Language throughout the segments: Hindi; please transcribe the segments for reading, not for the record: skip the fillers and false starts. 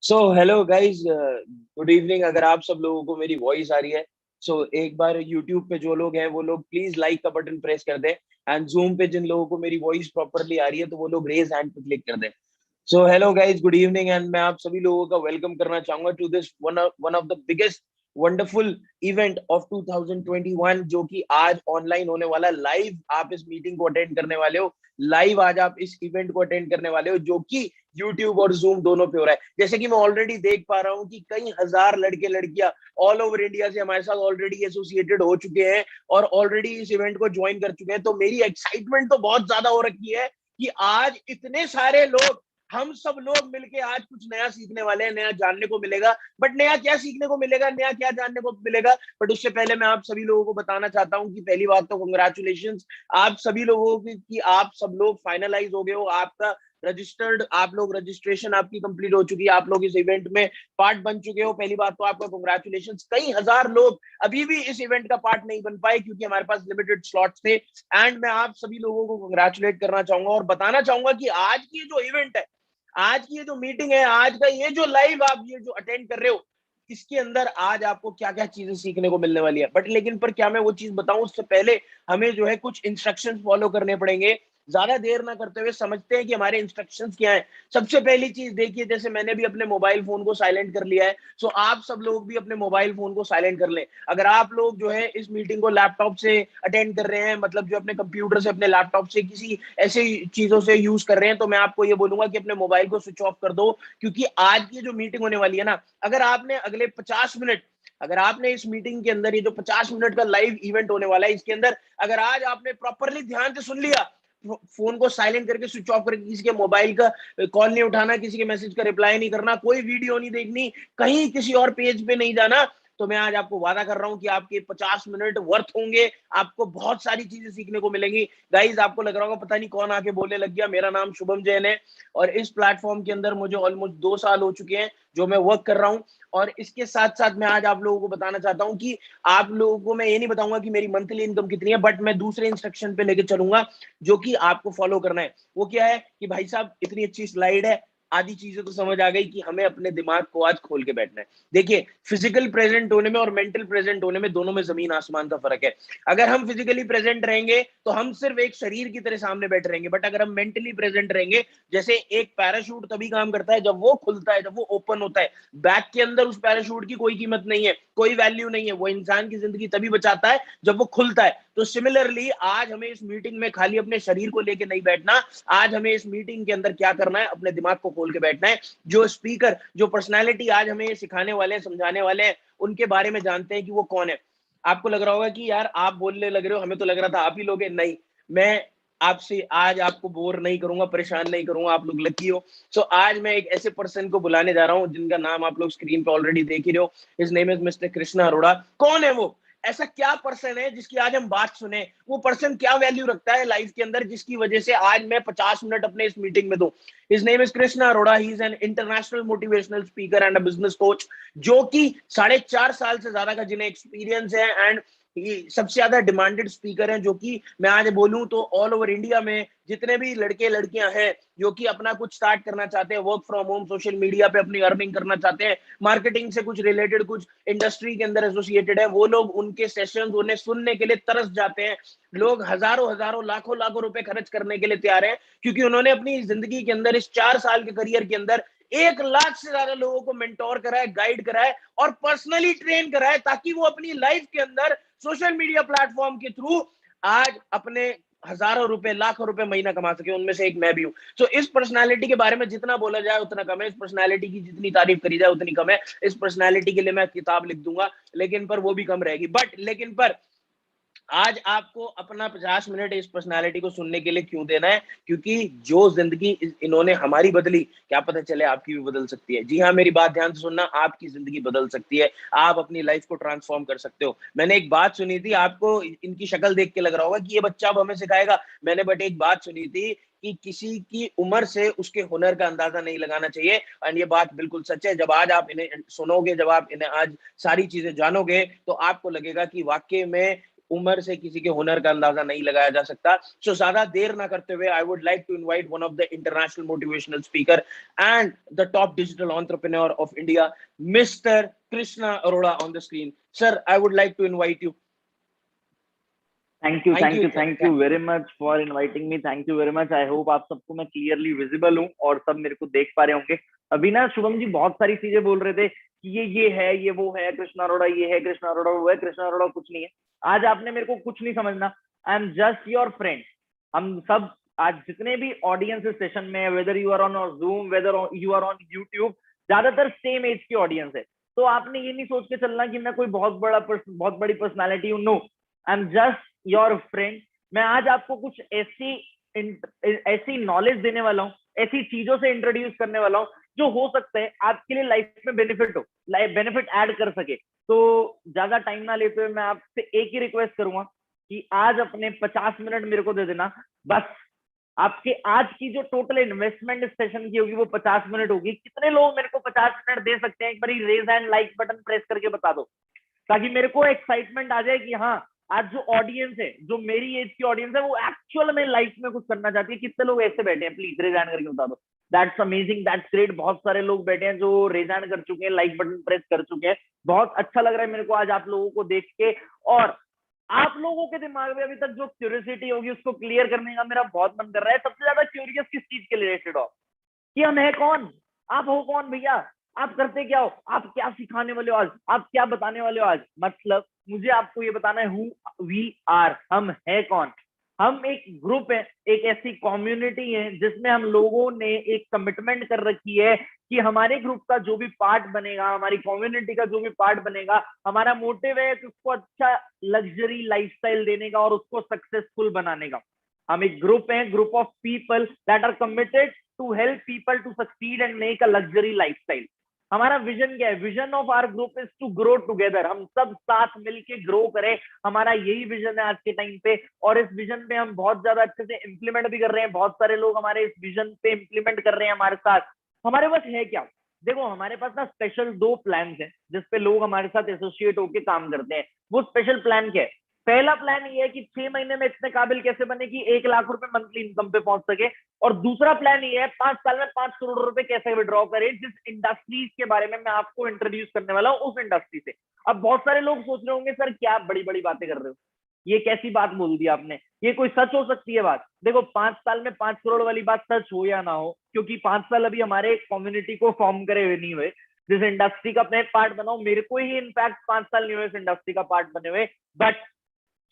सो हेलो गाइज, गुड इवनिंग। अगर आप सब लोगों को मेरी वॉइस आ रही है, एक बार यूट्यूब पे जो लोग हैं वो लोग प्लीज लाइक का बटन प्रेस कर दें। एंड जूम पे जिन लोगों को मेरी वॉइस प्रॉपरली आ रही है तो वो लोग रेज हैंड पे क्लिक कर दें। So hello guys, good evening. And मैं आप सभी लोगों का वेलकम करना चाहूंगा to this one of the biggest wonderful event of 2021, जो कि आज ऑनलाइन होने वाला। लाइव आप इस मीटिंग को अटेंड करने वाले हो। लाइव आज आप इस इवेंट को अटेंड करने वाले हो, जो कि यूट्यूब और जूम दोनों पे हो रहा है। जैसे कि मैं ऑलरेडी देख पा रहा हूँ कि कई हजार लड़के लड़कियां ऑल ओवर इंडिया से हमारे साथ ऑलरेडी एसोसिएटेड हो चुके हैं और ऑलरेडी इस इवेंट को ज्वाइन कर चुके हैं। तो मेरी एक्साइटमेंट तो बहुत ज्यादा हो रखी है कि आज इतने सारे लोग, हम सब लोग मिलके आज कुछ नया सीखने वाले हैं, नया जानने को मिलेगा। बट नया क्या सीखने को मिलेगा, नया क्या जानने को मिलेगा, बट उससे पहले मैं आप सभी लोगों को बताना चाहता हूं कि पहली बात तो कंग्रेचुलेशन आप सभी लोगों की कि आप सब लोग फाइनलाइज हो गए हो। आपका रजिस्टर्ड, आप लोग रजिस्ट्रेशन आपकी कंप्लीट हो चुकी है, आप लोग इस इवेंट में पार्ट बन चुके हो। पहली बात तो आपका कंग्रेचुलेशन। कई हजार लोग अभी भी इस इवेंट का पार्ट नहीं बन पाए क्योंकि हमारे पास लिमिटेड स्लॉट्स थे। एंड मैं आप सभी लोगों को कंग्रेचुलेट करना चाहूंगा और बताना चाहूंगा कि आज की ये जो इवेंट है, आज की ये जो मीटिंग है, आज का ये जो लाइव आप ये जो अटेंड कर रहे हो, इसके अंदर आज आपको क्या क्या चीजें सीखने को मिलने वाली है। बट लेकिन पर क्या मैं वो चीज बताऊं उससे पहले हमें जो है कुछ इंस्ट्रक्शंस फॉलो करने पड़ेंगे। ज्यादा देर ना करते हुए समझते हैं कि हमारे इंस्ट्रक्शंस क्या है। सबसे पहली चीज देखिए, जैसे मैंने भी अपने मोबाइल फोन को साइलेंट कर लिया है, सो आप सब लोग भी अपने मोबाइल फोन को साइलेंट कर लें। अगर आप लोग जो है इस मीटिंग को लैपटॉप से अटेंड कर रहे हैं, मतलब जो अपने कंप्यूटर से, अपने लैपटॉप से, किसी ऐसे चीजों से यूज कर रहे हैं, तो मैं आपको ये बोलूंगा कि अपने मोबाइल को स्विच ऑफ कर दो। क्योंकि आज की जो मीटिंग होने वाली है ना, अगर आपने अगले 50 मिनट, अगर आपने इस मीटिंग के अंदर, ये जो 50 मिनट का लाइव इवेंट होने वाला है, इसके अंदर अगर आज आपने प्रॉपरली ध्यान से सुन लिया, फोन को साइलेंट करके, स्विच ऑफ करके, किसी के मोबाइल का कॉल नहीं उठाना, किसी के मैसेज का रिप्लाई नहीं करना, कोई वीडियो नहीं देखनी, कहीं किसी और पेज पे नहीं जाना, तो मैं आज आपको वादा कर रहा हूं कि आपके 50 मिनट वर्थ होंगे। आपको बहुत सारी चीजें सीखने को मिलेंगी। गाइज, आपको लग रहा होगा पता नहीं कौन आके बोलने लग गया। मेरा नाम शुभम जैन है और इस प्लेटफॉर्म के अंदर मुझे ऑलमोस्ट 2 साल हो चुके हैं जो मैं वर्क कर रहा हूं। और इसके साथ साथ मैं आज आप लोगों को बताना चाहता हूं कि आप लोगों को मैं ये नहीं बताऊंगा कि मेरी मंथली इनकम कितनी है, बट मैं दूसरे इंस्ट्रक्शन पे लेके चलूंगा जो कि आपको फॉलो करना है। वो क्या है कि भाई साहब, इतनी अच्छी स्लाइड है, आधी चीजें तो समझ आ गई कि हमें अपने दिमाग को आज खोल के बैठना है। देखिए, फिजिकल प्रेजेंट होने में और मेंटल प्रेजेंट होने में दोनों में जमीन आसमान का फर्क है। अगर हम फिजिकली प्रेजेंट रहेंगे तो हम सिर्फ एक शरीर की तरह सामने बैठे रहेंगे, बट अगर हम मेंटली प्रेजेंट रहेंगे, जैसे एक पैराशूट तभी काम करता है जब वो खुलता है, जब वो ओपन होता है। बैग के अंदर उस पैराशूट की कोई कीमत नहीं है, कोई वैल्यू नहीं है, वो इंसान की जिंदगी तभी बचाता है जब वो खुलता है। तो सिमिलरली आज हमें इस मीटिंग में खाली अपने शरीर को लेके नहीं बैठना, आज हमें इस मीटिंग के अंदर क्या करना है, अपने दिमाग को खोल के बैठना है। जो स्पीकर, जो पर्सनैलिटी आज हमें सिखाने वाले हैं, समझाने वाले हैं, उनके बारे में जानते हैं कि वो कौन है। आपको लग रहा होगा कि यार आप बोलने लग रहे हो, हमें तो लग रहा था आप ही लोग हैं। नहीं, मैं आपसे आज आपको बोर नहीं करूंगा, परेशान नहीं करूंगा, आप लोग लकी हो। सो आज मैं एक ऐसे पर्सन को बुलाने जा रहा हूं जिनका नाम आप लोग स्क्रीन पे ऑलरेडी देख ही रहे हो। His name is mister Krishna Arora. कौन है वो? ऐसा क्या पर्सन है जिसकी आज हम बात सुने? वो पर्सन क्या वैल्यू रखता है लाइफ के अंदर जिसकी वजह से आज मैं 50 मिनट अपने इस मीटिंग में दूं? His name is Krishna Arora. He is an international motivational speaker and a business coach, जो कि 4.5 साल से ज्यादा का जिन्हें एक्सपीरियंस है, एंड ये सबसे ज्यादा डिमांडेड स्पीकर हैं। जो कि मैं आज बोलूं तो ऑल ओवर इंडिया में जितने भी लड़के लड़कियां हैं जो कि अपना कुछ स्टार्ट करना चाहते हैं, work from home, social media पे अपनी अर्निंग करना चाहते हैं, मार्केटिंग से कुछ रिलेटेड, कुछ इंडस्ट्री के अंदर एसोसिएटेड है, वो लोग उनके सेशंस उन्हें सुनने के लिए तरस जाते हैं। लोग हजारों हजारों लाखों लाखों रुपए खर्च करने के लिए तैयार हैं, क्योंकि उन्होंने अपनी जिंदगी के अंदर, इस 4 साल के करियर के अंदर, 1 लाख से ज्यादा लोगों को मेंटोर कराए, गाइड कराए और पर्सनली ट्रेन कराए, ताकि वो अपनी लाइफ के अंदर सोशल मीडिया प्लेटफॉर्म के थ्रू आज अपने हजारों रुपए, लाखों रुपए महीना कमा सके। उनमें से एक मैं भी हूं। तो इस पर्सनालिटी के बारे में जितना बोला जाए उतना कम है, इस पर्सनालिटी की जितनी तारीफ करी जाए उतनी कम है। इस पर्सनालिटी के लिए मैं किताब लिख दूंगा, लेकिन पर वो भी कम रहेगी। बट लेकिन पर आज आपको अपना 50 मिनट इस पर्सनालिटी को सुनने के लिए क्यों देना है? क्योंकि जो जिंदगी इन्होंने हमारी बदली, क्या पता चले आपकी भी बदल सकती है। जी हाँ, मेरी बात ध्यान से सुनना, आपकी जिंदगी बदल सकती है। आप अपनी लाइफ को ट्रांसफॉर्म कर सकते हो। मैंने एक बात सुनी थी, आपको इनकी शक्ल देख के लग रहा होगा कि ये बच्चा अब हमें सिखाएगा। मैंने बट एक बात सुनी थी कि किसी की उम्र से उसके हुनर का अंदाजा नहीं लगाना चाहिए, और ये बात बिल्कुल सच है। जब आज आप इन्हें सुनोगे, जब आप इन्हें आज सारी चीजें जानोगे, तो आपको लगेगा कि वाकई में उम्र से किसी के हुनर का अंदाजा नहीं लगाया जा सकता। सो ज्यादा देर ना करते हुए, I would like to invite one of the international motivational speaker and the top digital entrepreneur of India, mister Krishna Arora on the screen. Sir, I would like to invite you. Thank you, thank thank you. You, thank you very much for inviting me. Thank you very much. I hope आप सबको मैं क्लियरली विजिबल हूँ और सब मेरे को देख पा रहे होंगे। अभी ना शुभम जी बहुत सारी चीजें बोल रहे थे कि ये है, ये वो है, कृष्णा अरोड़ा ये है, कृष्णा अरोड़ा वो है। कृष्णा अरोड़ा कुछ नहीं है। आज आपने मेरे को कुछ नहीं समझना। I am just your friend. हम सब आज जितने भी ऑडियंस सेशन में, whether you are on Zoom, whether you are on YouTube, ज्यादातर सेम एज की ऑडियंस है। तो आपने ये नहीं सोच के चलना कि मैं कोई बहुत बड़ी पर्सनालिटी हूँ। No, I am just your friend. मैं आज आपको कुछ ऐसी नॉलेज देने वाला हूँ, ऐसी चीजों से इंट्रोड्यूस करने वाला हूँ जो हो सकता है आपके लिए लाइफ में बेनिफिट हो, लाइफ बेनिफिट ऐड कर सके। तो ज्यादा टाइम ना लेते हुए मैं आपसे एक ही रिक्वेस्ट करूंगा कि आज अपने 50 मिनट मेरे को दे देना। बस आपके आज की जो टोटल इन्वेस्टमेंट इस सेशन की होगी वो 50 मिनट होगी। कितने लोग मेरे को 50 मिनट दे सकते हैं? एक बार raise and like button press करके बता दो, ताकि मेरे को एक्साइटमेंट आ जाए कि हाँ, आज जो ऑडियंस है, जो मेरी एज की ऑडियंस है, वो एक्चुअल में लाइफ में कुछ करना चाहती है। कितने लोग ऐसे बैठे हैं? प्लीज रेज हैंड करके बता दो। That's amazing, that's great. बहुत सारे लोग बैठे हैं जो रेज हैंड कर चुके हैं, लाइक बटन प्रेस कर चुके हैं। बहुत अच्छा लग रहा है मेरे को आज आप लोगों को देख के। और आप लोगों के दिमाग में अभी तक जो क्यूरियोसिटी होगी उसको क्लियर करने का मेरा बहुत मन कर रहा है। सबसे ज्यादा क्यूरियस किस चीज के रिलेटेड हो? कि हम है कौन? आप हो कौन भैया? आप करते क्या हो? आप क्या सिखाने वाले हो आज? आप क्या बताने वाले हो आज? मतलब मुझे आपको ये बताना है हु वी आर, हम है कौन। हम एक ग्रुप है, एक ऐसी कम्युनिटी है जिसमें हम लोगों ने एक कमिटमेंट कर रखी है कि हमारे ग्रुप का जो भी पार्ट बनेगा, हमारी कम्युनिटी का जो भी पार्ट बनेगा, हमारा मोटिव है कि उसको अच्छा लग्जरी लाइफस्टाइल देने का और उसको सक्सेसफुल बनाने का। हम एक ग्रुप है, group of people that are committed to help people to succeed and make a luxury lifestyle. हमारा विजन क्या है? Vision of our group is to grow together. हम सब साथ मिलके ग्रो करें, हमारा यही विजन है आज के टाइम पे। और इस विजन पे हम बहुत ज्यादा अच्छे से इंप्लीमेंट भी कर रहे हैं। बहुत सारे लोग हमारे इस विजन पे इंप्लीमेंट कर रहे हैं हमारे साथ। हमारे पास है क्या? देखो, हमारे पास ना स्पेशल 2 प्लान है जिसपे लोग हमारे साथ एसोसिएट होकर काम करते हैं। वो स्पेशल प्लान क्या है? पहला प्लान ये है कि 6 महीने में इतने काबिल कैसे बने कि 1 लाख रुपए मंथली इनकम पे पहुंच सके, और दूसरा प्लान ये है 5 साल में 5 करोड़ रुपए कैसे विड्रॉ करे, जिस इंडस्ट्रीज के बारे में मैं आपको इंट्रोड्यूस करने वाला हूँ उस इंडस्ट्री से। अब बहुत सारे लोग सोच रहे होंगे सर क्या बड़ी बड़ी बातें कर रहे हो, ये कैसी बात बोल दी आपने, ये कोई सच हो सकती है बात? देखो 5 साल में 5 करोड़ वाली बात सच हो या ना हो, क्योंकि 5 साल अभी हमारे कम्युनिटी को फॉर्म करे हुए नहीं हुए, जिस इंडस्ट्री का अपने पार्ट बनाओ, मेरे को ही इनफैक्ट 5 साल नहीं हुए इस इंडस्ट्री का पार्ट बने हुए, बट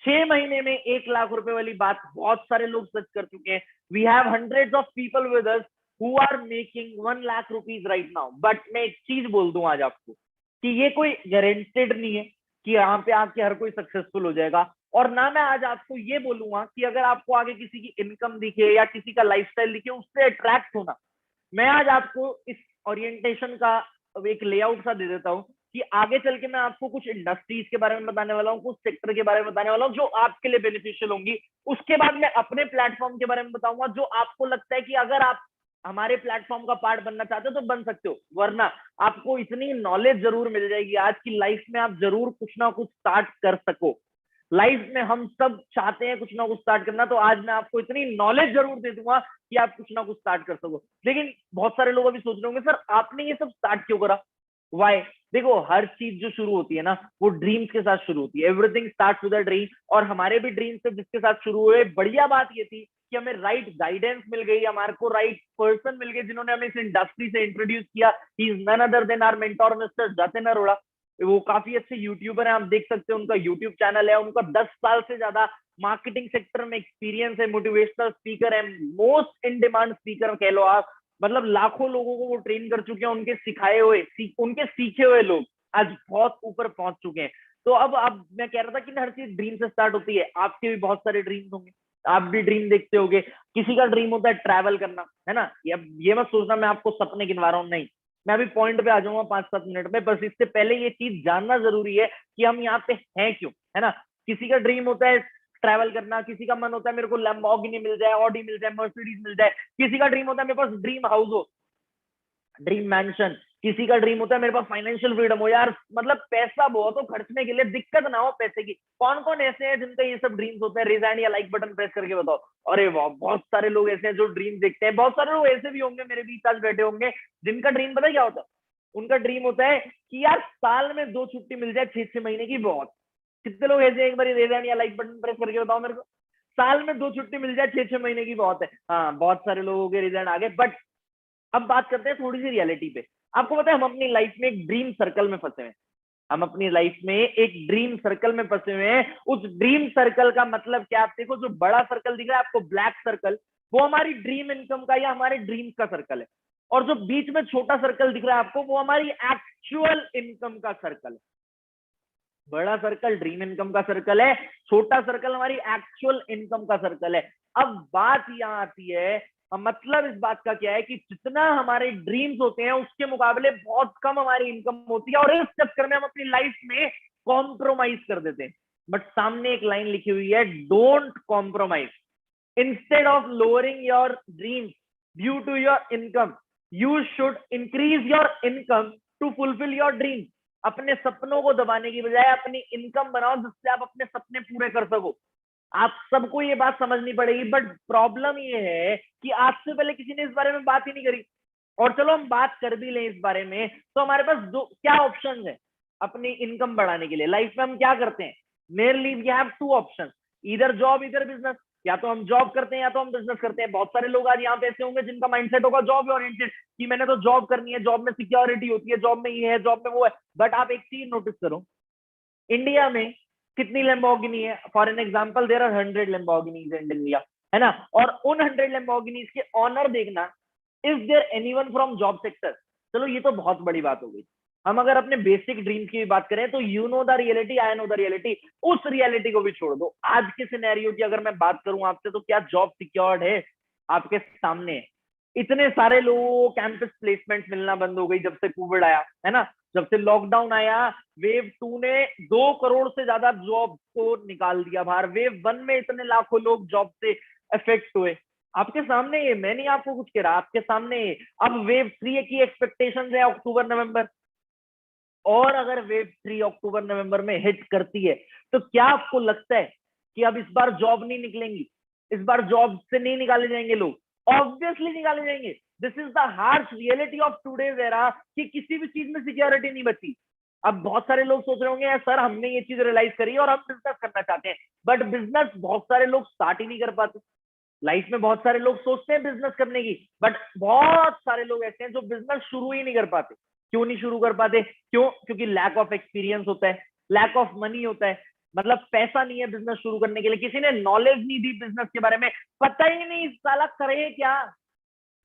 6 महीने में 1 लाख रुपए वाली बात बहुत सारे लोग सच कर चुके हैं। We have hundreds of people with us who are making 1 lakh rupees right now. But मैं एक चीज बोल दूं आज आपको कि ये कोई गारंटेड नहीं है कि यहाँ पे आके हर कोई सक्सेसफुल हो जाएगा, और ना मैं आज आपको ये बोलूंगा कि अगर आपको आगे किसी की इनकम दिखे या किसी का लाइफस्टाइल दिखे उससे अट्रैक्ट होना। मैं आज आपको इस ओरिएंटेशन का एक लेआउट सा दे देता हूँ कि आगे चल के मैं आपको कुछ इंडस्ट्रीज के बारे में बताने वाला हूँ, कुछ सेक्टर के बारे में बताने वाला हूँ जो आपके लिए बेनिफिशियल होंगी। उसके बाद मैं अपने प्लेटफॉर्म के बारे में बताऊंगा जो आपको लगता है कि अगर आप हमारे प्लेटफॉर्म का पार्ट बनना चाहते हो तो बन सकते हो, वरना आपको इतनी नॉलेज जरूर मिल जाएगी आज की लाइफ में, आप जरूर कुछ ना कुछ स्टार्ट कर सको। लाइफ में हम सब चाहते हैं कुछ ना कुछ स्टार्ट करना, तो आज मैं आपको इतनी नॉलेज जरूर दे दूंगा कि आप कुछ ना कुछ स्टार्ट कर सको। लेकिन बहुत सारे लोग अभी सोच रहे होंगे सर आपने ये सब स्टार्ट क्यों करा, वाई? देखो हर चीज जो शुरू होती है ना वो ड्रीम्स के साथ शुरू होती है, everything starts with a dream, और हमारे भी ड्रीम्स से जिसके साथ शुरू हुए, बढ़िया बात ये थी कि हमें राइट गाइडेंस मिल गई, हमारे को राइट पर्सन मिल गए जिन्होंने हमें इस इंडस्ट्री से इंट्रोड्यूस किया। He is none other than our mentor mister Jatin Arora. वो काफी अच्छे यूट्यूबर हैं, आप देख सकते हैं उनका यूट्यूब चैनल है, उनका 10 साल से ज्यादा मार्केटिंग सेक्टर में एक्सपीरियंस है, मोटिवेशनल स्पीकर है, मोस्ट इन डिमांड स्पीकर कह लो आप, मतलब लाखों लोगों को वो ट्रेन कर चुके हैं, उनके सिखाए हुए उनके सीखे हुए लोग आज बहुत ऊपर पहुंच चुके हैं। तो अब मैं कह रहा था कि हर चीज ड्रीम से स्टार्ट होती है, आपके भी बहुत सारे ड्रीम्स होंगे, आप भी ड्रीम देखते होंगे, किसी का ड्रीम होता है ट्रैवल करना, है ना? ये मत सोचना मैं आपको सपने गिनवा रहा हूँ, नहीं, मैं अभी पॉइंट पे आ जाऊंगा 5-7 मिनट में, बस इससे पहले ये चीज जानना जरूरी है कि हम यहाँ पे हैं क्यों, है ना? किसी का ड्रीम होता है ट्रैवल करना, किसी का मन होता है मेरे को लैम्बोर्गिनी मिल जाए, ऑडी मिल जाए, मर्सिडीज मिल जाए, किसी का ड्रीम होता है मेरे पास ड्रीम हाउस हो, ड्रीम मैंशन, किसी का ड्रीम होता है मेरे पास फाइनेंशियल फ्रीडम हो, यार मतलब पैसा बहुत हो, खर्चने के लिए दिक्कत ना हो पैसे की। कौन कौन ऐसे हैं जिनका ये सब ड्रीम्स होते हैं? रेज हैंड या लाइक बटन प्रेस करके बताओ। अरे वाह, बहुत सारे लोग ऐसे हैं जो ड्रीम देखते हैं। बहुत सारे लोग ऐसे भी होंगे मेरे बीच आज बैठे होंगे जिनका ड्रीम पता क्या होता है? उनका ड्रीम होता है कि यार साल में 2 छुट्टी मिल जाए 6-6 महीने की, बहुत। कितने लोग ऐसे एक बार रेज हैंड या लाइक बटन प्रेस करके बताओ मेरे को। साल में 2 छुट्टी मिल जाए 6-6 महीने की, बहुत है। हाँ, बहुत सारे लोगों के रिजल्ट आ गए। बट अब बात करते हैं थोड़ी सी रियलिटी पे। आपको पता है हम अपनी लाइफ में एक ड्रीम सर्कल में फंसे हुए हैं, हम अपनी लाइफ में एक ड्रीम सर्कल में फंसे हुए हैं। उस ड्रीम सर्कल का मतलब क्या? आप देखो जो बड़ा सर्कल दिख रहा है आपको ब्लैक सर्कल, वो हमारी ड्रीम इनकम का या हमारे ड्रीम का सर्कल है, और जो बीच में छोटा सर्कल दिख रहा है आपको वो हमारी एक्चुअल इनकम का सर्कल है। बड़ा सर्कल ड्रीम इनकम का सर्कल है, छोटा सर्कल हमारी एक्चुअल इनकम का सर्कल है। अब बात यहां आती है, मतलब इस बात का क्या है कि जितना हमारे ड्रीम्स होते हैं उसके मुकाबले बहुत कम हमारी इनकम होती है, और इस चक्कर में हम अपनी लाइफ में कॉम्प्रोमाइज कर देते हैं। बट सामने एक लाइन लिखी हुई है, don't compromise. Instead of lowering your dreams due to your income, you should increase your income to fulfil your dream. अपने सपनों को दबाने की बजाय अपनी इनकम बनाओ जिससे आप अपने सपने पूरे कर सको। आप सबको ये बात समझनी पड़ेगी। बट प्रॉब्लम ये है कि आज से पहले किसी ने इस बारे में बात ही नहीं करी, और चलो हम बात कर भी लें इस बारे में तो हमारे पास दो क्या ऑप्शन है अपनी इनकम बढ़ाने के लिए। लाइफ में हम क्या करते हैं? मेनली वी हैव 2 ऑप्शन, इधर जॉब इधर बिजनेस। या तो हम जॉब करते हैं या तो हम बिजनेस करते हैं। बहुत सारे लोग आज यहाँ पे ऐसे होंगे जिनका माइंडसेट होगा जॉब ओरिएंटेड, कि मैंने तो जॉब करनी है, जॉब में सिक्योरिटी होती है, जॉब में ये है, जॉब में वो है। बट आप एक चीज नोटिस करो, इंडिया में कितनी लैम्बोर्गिनी है? For an example there are 100 Lamborghinis in India, है ना? और उन 100 लैम्बोर्गिनीज के ऑनर देखना, is there anyone from job sector? चलो ये तो बहुत बड़ी बात हो गई। हम अगर अपने बेसिक ड्रीम्स की बात करें तो you know the reality, I know the reality. उस रियलिटी को भी छोड़ दो। आज के सिनेरियो की अगर मैं बात करूं आपसे तो क्या जॉब सिक्योर्ड है? आपके सामने इतने सारे लोगों को कैंपस प्लेसमेंट मिलना बंद हो गई जब से कोविड आया, है ना? जब से लॉकडाउन आया, वेव 2 ने 2 करोड़ से ज्यादा जॉब को निकाल दिया बाहर। वेव 1 में इतने लाखों लोग जॉब से इफेक्ट हुए। आपके सामने ये, मैं नहीं आपको कुछ कह रहा, आपके सामने ये। अब वेव 3 की एक्सपेक्टेशन है अक्टूबर नवंबर। और अगर वेव 3 अक्टूबर नवंबर में हिट करती है, तो क्या आपको लगता है कि अब इस बार जॉब नहीं निकलेंगी, इस बार जॉब से नहीं निकाले जाएंगे लोग? ऑब्वियसली निकाले जाएंगे। This is the harsh reality of today's era कि किसी भी चीज में सिक्योरिटी नहीं बची। अब बहुत सारे लोग सोच रहे होंगे यार सर हमने ये चीज रियलाइज करी है और हम बिजनेस करना चाहते हैं, बट बिजनेस बहुत सारे लोग स्टार्ट ही नहीं कर पाते। लाइफ में बहुत सारे लोग सोचते हैं बिजनेस करने की, बट बहुत सारे लोग ऐसे हैं जो बिजनेस शुरू ही नहीं कर पाते। क्यों नहीं शुरू कर पाते? क्यों? क्योंकि लैक ऑफ एक्सपीरियंस होता है, लैक ऑफ मनी होता है, मतलब पैसा नहीं है बिजनेस शुरू करने के लिए, किसी ने नॉलेज नहीं दी बिजनेस के बारे में, पता ही नहीं साला करे क्या,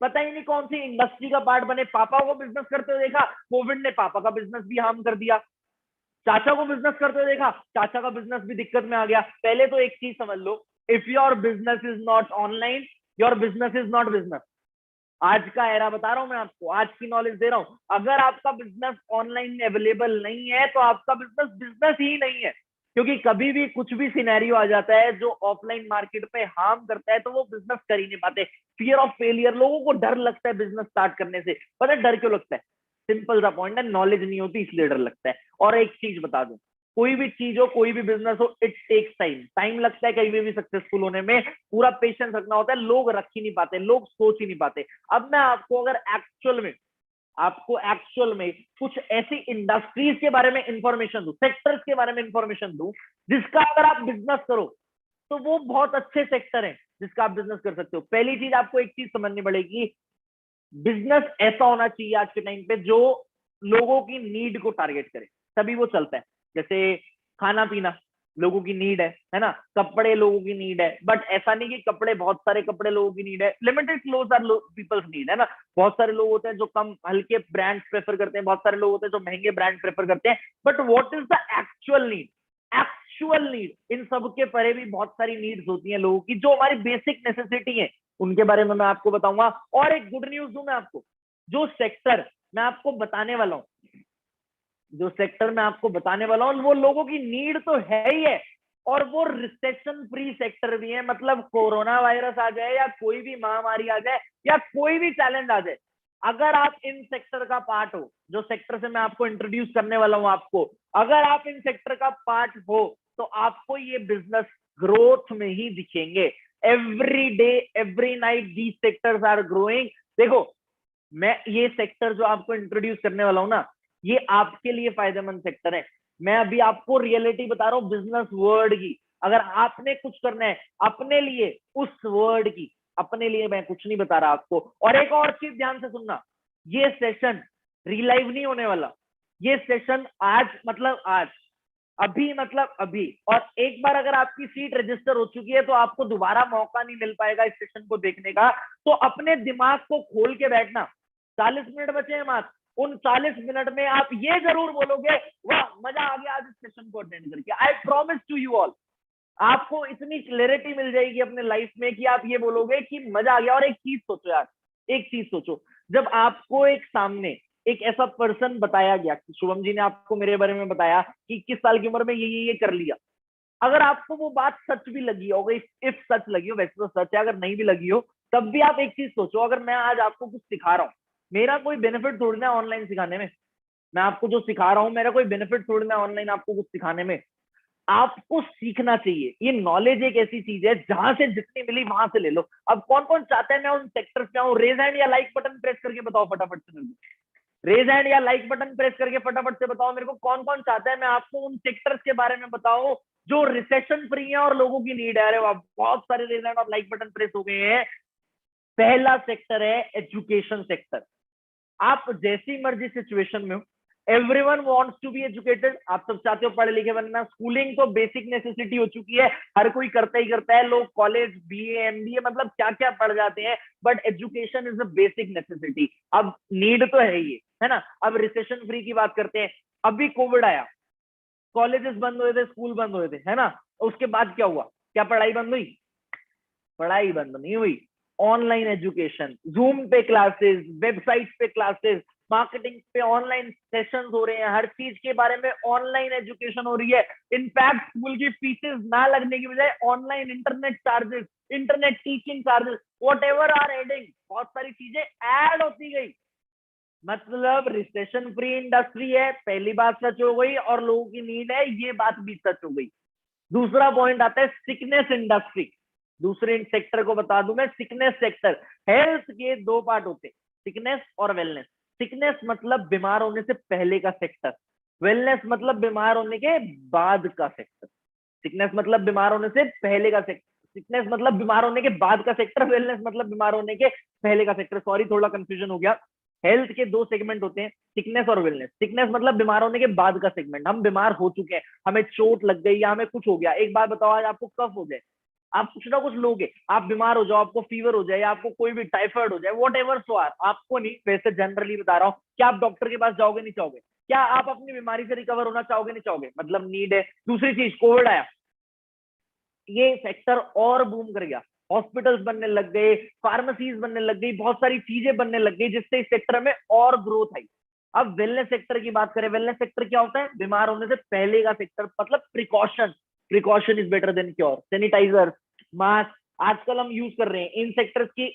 पता ही नहीं कौन सी इंडस्ट्री का पार्ट बने। पापा को बिजनेस करते हुए देखा, कोविड ने पापा का बिजनेस भी हार्म कर दिया। चाचा को बिजनेस करते हुए देखा, चाचा का बिजनेस भी दिक्कत में आ गया। पहले तो एक चीज समझ लो, if your business is not online, your business is not business. आज का एरा बता रहा हूं मैं आपको, आज की नॉलेज दे रहा हूं। अगर आपका बिजनेस ऑनलाइन अवेलेबल नहीं है तो आपका बिजनेस बिजनेस ही नहीं है। क्योंकि कभी भी कुछ भी सिनेरियो आ जाता है जो ऑफलाइन मार्केट पे हार्म करता है, तो वो बिजनेस कर ही नहीं पाते। फियर ऑफ फेलियर, लोगों को डर लगता है बिजनेस स्टार्ट करने से। पता है डर क्यों लगता है? सिंपल सा पॉइंट है, नॉलेज नहीं होती इसलिए डर लगता है। और एक चीज बता दूं, कोई भी चीज हो, कोई भी बिजनेस हो, इट टेक्स टाइम, टाइम लगता है कहीं भी सक्सेसफुल होने में। पूरा पेशेंस रखना होता है, लोग रख ही नहीं पाते, लोग सोच ही नहीं पाते। अब मैं आपको अगर एक्चुअल में कुछ ऐसी इंडस्ट्रीज के बारे में इंफॉर्मेशन दूं, सेक्टर्स के बारे में इंफॉर्मेशन दूं, जिसका अगर आप बिजनेस करो तो वो बहुत अच्छे सेक्टर हैं जिसका आप बिजनेस कर सकते हो। पहली चीज आपको एक चीज समझनी पड़ेगी, बिजनेस ऐसा होना चाहिए आज के टाइम पे जो लोगों की नीड को टारगेट करे, तभी वो चलता है। जैसे खाना पीना लोगों की नीड है ना, कपड़े लोगों की नीड है, बट ऐसा नहीं कि कपड़े, बहुत सारे कपड़े लोगों की नीड है, limited cloth are people's need, है ना। बहुत सारे लोग होते हैं जो कम हल्के ब्रांड प्रेफर करते हैं, बहुत सारे लोग होते हैं जो महंगे ब्रांड प्रेफर करते हैं, but what is the actual need? Actual need, इन सब के परे भी बहुत सारी नीड्स होती हैं लोगों की, जो हमारी बेसिक नेसेसिटी है, उनके बारे में मैं आपको बताऊंगा। और एक गुड न्यूज दूं मैं आपको, जो सेक्टर मैं आपको बताने वाला हूं, जो सेक्टर मैं आपको बताने वाला हूं, वो लोगों की नीड तो है ही है, और वो रिसेशन फ्री सेक्टर भी है। मतलब कोरोना वायरस आ जाए या कोई भी महामारी आ जाए या कोई भी चैलेंज आ जाए, अगर आप इन सेक्टर का पार्ट हो, जो सेक्टर से मैं आपको इंट्रोड्यूस करने वाला हूं आपको, अगर आप इन सेक्टर का पार्ट हो, तो आपको ये बिजनेस ग्रोथ में ही दिखेंगे। Every day, every night these sectors are growing. देखो, मैं ये सेक्टर जो आपको इंट्रोड्यूस करने वाला हूं ना, ये आपके लिए फायदेमंद सेक्टर है। मैं अभी आपको रियलिटी बता रहा हूँ बिजनेस वर्ड की। अगर आपने कुछ करना है अपने लिए, उस वर्ड की, अपने लिए मैं कुछ नहीं बता रहा आपको। और एक और चीज ध्यान से सुनना, ये सेशन रिलाइव नहीं होने वाला। ये सेशन आज मतलब आज, अभी मतलब अभी, और एक बार अगर आपकी सीट रजिस्टर हो चुकी है तो आपको दोबारा मौका नहीं मिल पाएगा इस सेशन को देखने का। तो अपने दिमाग को खोल के बैठना। 40 मिनट बचे हैं मात्र, उन 40 मिनट में आप ये जरूर बोलोगे, वाह मजा आ गया आज इस सेशन को अटेंड करके। I promise to you all, आपको इतनी क्लैरिटी मिल जाएगी अपने लाइफ में कि आप ये बोलोगे कि मजा आ गया। और एक चीज सोचो यार, एक चीज सोचो, जब आपको एक सामने एक ऐसा पर्सन बताया गया, शुभम जी ने आपको मेरे बारे में बताया कि 21 साल की उम्र में ये कर लिया, अगर आपको वो बात सच भी लगी हो, इफ सच लगी हो, वैसे तो सच है, अगर नहीं भी लगी हो तब भी आप एक चीज सोचो, अगर मैं आज आपको कुछ सिखा रहा हूँ, मेरा कोई बेनिफिट थोड़ी ना ऑनलाइन सिखाने में। मैं आपको जो सिखा रहा हूँ, मेरा कोई बेनिफिट थोड़ी ना ऑनलाइन आपको कुछ सिखाने में। आपको सीखना चाहिए। ये नॉलेज एक ऐसी चीज है जहां से जितनी मिली वहां से ले लो। अब कौन कौन चाहता है मैं उन सेक्टर्स पे आऊं? रेज हैंड या लाइक बटन प्रेस करके बताओ फटाफट से मेरे को। रेज हैंड या लाइक बटन प्रेस करके फटाफट से बताओ मेरे को, कौन कौन चाहता है मैं आपको उन सेक्टर्स के बारे में बताऊं जो रिसेशन फ्री है और लोगों की नीड है। अरे वाह, बहुत सारे रेज हैंड और लाइक बटन प्रेस हो गए हैं। पहला सेक्टर है एजुकेशन सेक्टर। आप जैसी मर्जी सिचुएशन में हो, everyone wants to be educated. आप सब चाहते हो पढ़े लिखे बनना। स्कूलिंग तो बेसिक नेसेसिटी हो चुकी है, हर कोई करता ही करता है। लोग कॉलेज, बीए, एमबीए, मतलब क्या क्या पढ़ जाते हैं, but education is a basic necessity. अब नीड तो है ही है ना। अब रिसेशन फ्री की बात करते हैं। अभी कोविड आया, कॉलेजेस बंद हुए थे, स्कूल बंद हुए थे, है ना। उसके बाद क्या हुआ? क्या पढ़ाई बंद हुई? पढ़ाई बंद नहीं हुई। ऑनलाइन एजुकेशन, जूम पे क्लासेस, वेबसाइट पे क्लासेस, मार्केटिंग पे ऑनलाइन सेशंस हो रहे हैं, हर चीज के बारे में ऑनलाइन एजुकेशन हो रही है। इनफैक्ट स्कूल की फीसेस ना लगने की बजाय online internet charges, internet teaching charges, whatever are adding, बहुत सारी चीजें ऐड होती गई। मतलब रिसेशन फ्री इंडस्ट्री है, पहली बात सच हो गई, और लोगों की नीड है, ये बात भी सच हो गई। दूसरा पॉइंट आता है सिकनेस इंडस्ट्री। दूसरे सेक्टर को बता दूं मैं, सिकनेस सेक्टर। हेल्थ के दो पार्ट होते हैं, सिकनेस और वेलनेस। सिकनेस मतलब बीमार होने से पहले का सेक्टर, वेलनेस मतलब बीमार होने के बाद का सेक्टर। सिकनेस मतलब बीमार होने से पहले का सेक्टर, सिकनेस मतलब बीमार होने के बाद का सेक्टर, वेलनेस मतलब बीमार होने के पहले का सेक्टर। सॉरी, थोड़ा कंफ्यूजन हो गया। हेल्थ के दो सेगमेंट होते हैं, सिकनेस और वेलनेस। सिकनेस मतलब बीमार होने के बाद का सेगमेंट, हम बीमार हो चुके हैं, हमें चोट लग गई या हमें कुछ हो गया। एक बात बताओ, आज आपको कफ हो जाए, आप कुछ ना कुछ लोगे, आप बीमार हो जाओ, आपको फीवर हो जाए या आपको कोई भी टाइफाइड हो जाए, वॉट एवर सो आर, आपको नहीं, वैसे जनरली बता रहा हूँ, क्या आप डॉक्टर के पास जाओगे नहीं चाहोगे? क्या आप अपनी बीमारी से रिकवर होना चाहोगे नहीं चाहोगे? मतलब नीड है। दूसरी चीज, कोविड आया, ये सेक्टर और बूम कर गया, हॉस्पिटल्स बनने लग गए, फार्मेसीज बनने लग गई, बहुत सारी चीजें बनने लग गई, जिससे इस सेक्टर में और ग्रोथ आई। अब वेलनेस सेक्टर की बात करें, वेलनेस सेक्टर क्या होता है? बीमार होने से पहले का सेक्टर, मतलब precaution. Precaution is better than cure. Sanitiser, mask आजकल हम यूज कर रहे हैं, इन सेक्टर्स की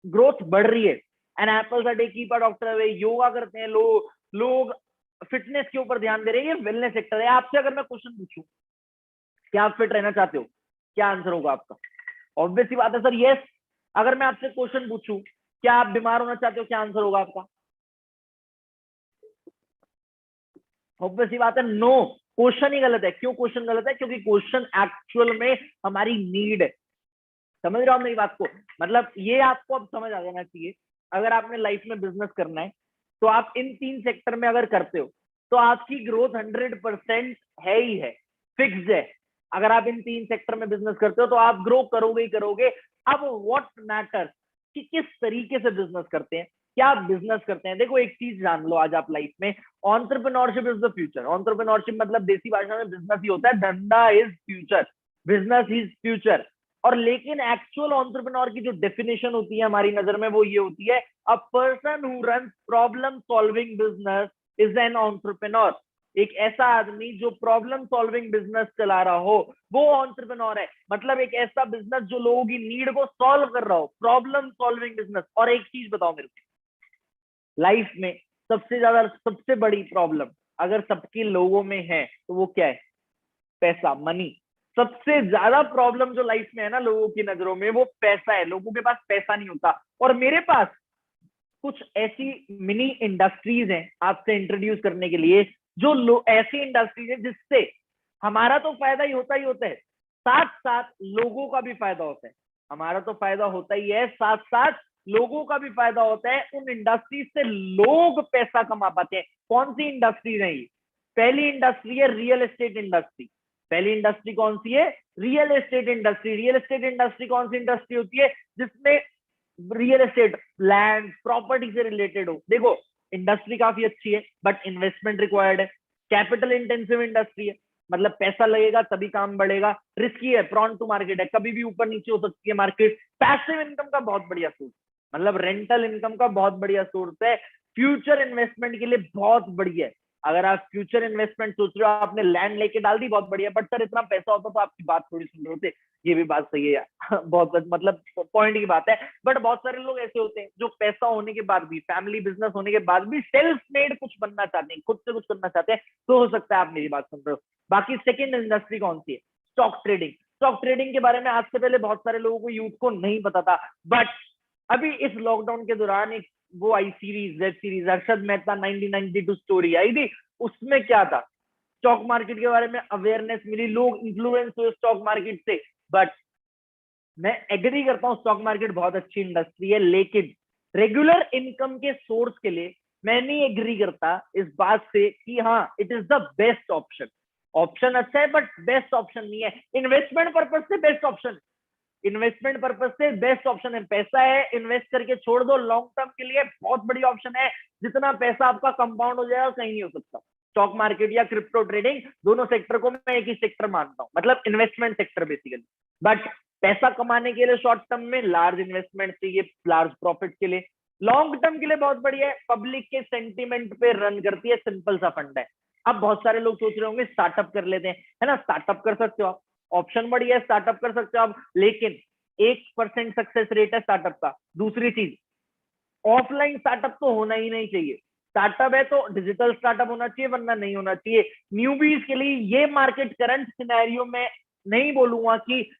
ग्रोथ बढ़ रही है। An apple a day keep a doctor away, yoga करते हैं लोग फिटनेस के ऊपर ध्यान दे रहे हैं, ये वेलनेस सेक्टर है। आपसे अगर मैं क्वेश्चन पूछूं, क्या आप फिट रहना चाहते हो, क्या आंसर होगा आपका? ऑब्वियस सी बात है सर, यस। अगर मैं आपसे क्वेश्चन पूछूं, क्या आप बीमार होना चाहते हो, क्या आंसर होगा आपका? ऑब्वियस सी बात है, नो। क्वेश्चन ही गलत है। क्यों क्वेश्चन गलत है? क्योंकि क्वेश्चन एक्चुअल में हमारी नीड है। समझ रहे हो आप मेरी बात को? मतलब ये आपको अब समझ आ जाना चाहिए। अगर आपने लाइफ में बिजनेस करना है, तो आप इन तीन सेक्टर में अगर करते हो, तो आपकी ग्रोथ 100% है ही है, फिक्स्ड है। अगर आप इन तीन सेक्टर में बिजनेस करते हो, तो आप ग्रो करोगे ही करोगे। अब व्हाट मैटर कि किस तरीके से बिजनेस करते हैं, क्या आप बिजनेस करते हैं। देखो, एक चीज जान लो आज आप लाइफ में, entrepreneurship is the future. Entrepreneurship मतलब देसी भाषा में बिजनेस ही होता है, धंधा is future, business is future. और लेकिन एक्चुअल एंटरप्रेन्योर की जो डेफिनेशन होती है हमारी नजर में, वो ये होती है, a person who run problem solving business is an entrepreneur. एक ऐसा आदमी जो प्रॉब्लम सॉल्विंग बिजनेस चला रहा हो, वो एंटरप्रेन्योर है। मतलब एक ऐसा बिजनेस जो लोगों की नीड को सॉल्व कर रहा हो, प्रॉब्लम सॉल्विंग बिजनेस। और एक चीज बताओ मेरे को, लाइफ में सबसे ज्यादा, सबसे बड़ी प्रॉब्लम अगर सबके लोगों में है, तो वो क्या है? पैसा, मनी। सबसे ज्यादा प्रॉब्लम जो लाइफ में है ना लोगों की नजरों में, वो पैसा है। लोगों के पास पैसा नहीं होता। और मेरे पास कुछ ऐसी मिनी इंडस्ट्रीज हैं आपसे इंट्रोड्यूस करने के लिए, जो ऐसी इंडस्ट्रीज है जिससे हमारा तो फायदा ही होता है, साथ साथ लोगों का भी फायदा होता है। हमारा तो फायदा होता ही है, साथ साथ लोगों का भी फायदा होता है। उन इंडस्ट्रीज से लोग पैसा कमा पाते हैं। कौन सी इंडस्ट्रीज है ये? पहली इंडस्ट्री है रियल एस्टेट इंडस्ट्री। पहली इंडस्ट्री कौन सी है? Real estate industry. Real estate industry कौन सी इंडस्ट्री होती है? जिसमें रियल एस्टेट, लैंड, प्रॉपर्टी से रिलेटेड हो। देखो, इंडस्ट्री काफी अच्छी है, बट इन्वेस्टमेंट रिक्वायर्ड है। कैपिटल इंटेंसिव इंडस्ट्री है, मतलब पैसा लगेगा तभी काम बढ़ेगा। रिस्की है, प्रॉन टू मार्केट है, कभी भी ऊपर नीचे हो सकती है मार्केट। पैसिव इनकम का बहुत बढ़िया सोर्स, मतलब रेंटल इनकम का बहुत बढ़िया सोर्स है। फ्यूचर इन्वेस्टमेंट के लिए बहुत बढ़िया है। अगर आप फ्यूचर इन्वेस्टमेंट सोच रहे हो, आपने लैंड लेके डाल दी, बहुत बढ़िया। बट सर, इतना पैसा होता तो आपकी बात थोड़ी सुन रहे होते। ये भी बात सही है यार बहुत मतलब पॉइंट की बात है। बट बहुत सारे लोग ऐसे होते हैं जो पैसा होने के बाद भी, फैमिली बिजनेस होने के बाद भी सेल्फ मेड कुछ बनना चाहते हैं, खुद से कुछ करना चाहते हैं। तो हो सकता है आप मेरी बात सुन रहे हो। बाकी सेकेंड इंडस्ट्री कौन सी है? Stock trading. स्टॉक ट्रेडिंग के बारे में आज से पहले बहुत सारे लोगों को, यूथ को नहीं पता था। बट अभी इस लॉकडाउन के दौरान एक वो आई series, web series, Arshad Mehta 1992 story आई थी। उसमें क्या था? स्टॉक मार्केट के बारे में अवेयरनेस मिली, लोग इन्फ्लुएंस हुए स्टॉक मार्केट से। बट मैं एग्री करता हूँ, स्टॉक मार्केट बहुत अच्छी इंडस्ट्री है, लेकिन रेगुलर इनकम के सोर्स के लिए मैं नहीं एग्री करता इस बात से कि हाँ it is the best option. Option अच्छा है, बट बेस्ट ऑप्शन नहीं है। इन्वेस्टमेंट पर्पज से बेस्ट ऑप्शन, इन्वेस्टमेंट पर्पज से बेस्ट ऑप्शन है। पैसा है, इन्वेस्ट करके छोड़ दो, लॉन्ग टर्म के लिए बहुत बड़ी ऑप्शन है। जितना पैसा आपका कंपाउंड हो जाएगा, कहीं नहीं हो सकता। स्टॉक मार्केट या क्रिप्टो ट्रेडिंग, दोनों सेक्टर को मैं एक ही सेक्टर मानता हूं, मतलब इन्वेस्टमेंट सेक्टर बेसिकली। बट पैसा कमाने के लिए शॉर्ट टर्म में लार्ज इन्वेस्टमेंट चाहिए, लार्ज प्रॉफिट के लिए। लॉन्ग टर्म के लिए बहुत बढ़िया है, पब्लिक के सेंटीमेंट पे रन करती है, सिंपल सा फंड है। अब बहुत सारे लोग सोच रहे होंगे स्टार्टअप कर लेते हैं, है ना? स्टार्टअप कर सकते हो आप, ऑप्शन बढ़िया है, स्टार्टअप कर सकते हो आप। लेकिन 1% सक्सेस रेट है स्टार्टअप का। दूसरी चीज, ऑफलाइन स्टार्टअप तो होना ही नहीं चाहिए। स्टार्टअप है तो डिजिटल स्टार्टअप होना चाहिए, वरना नहीं होना चाहिए। न्यूबीज के लिए ये मार्केट करंट सिनेरियो में नहीं बोलूंगा कि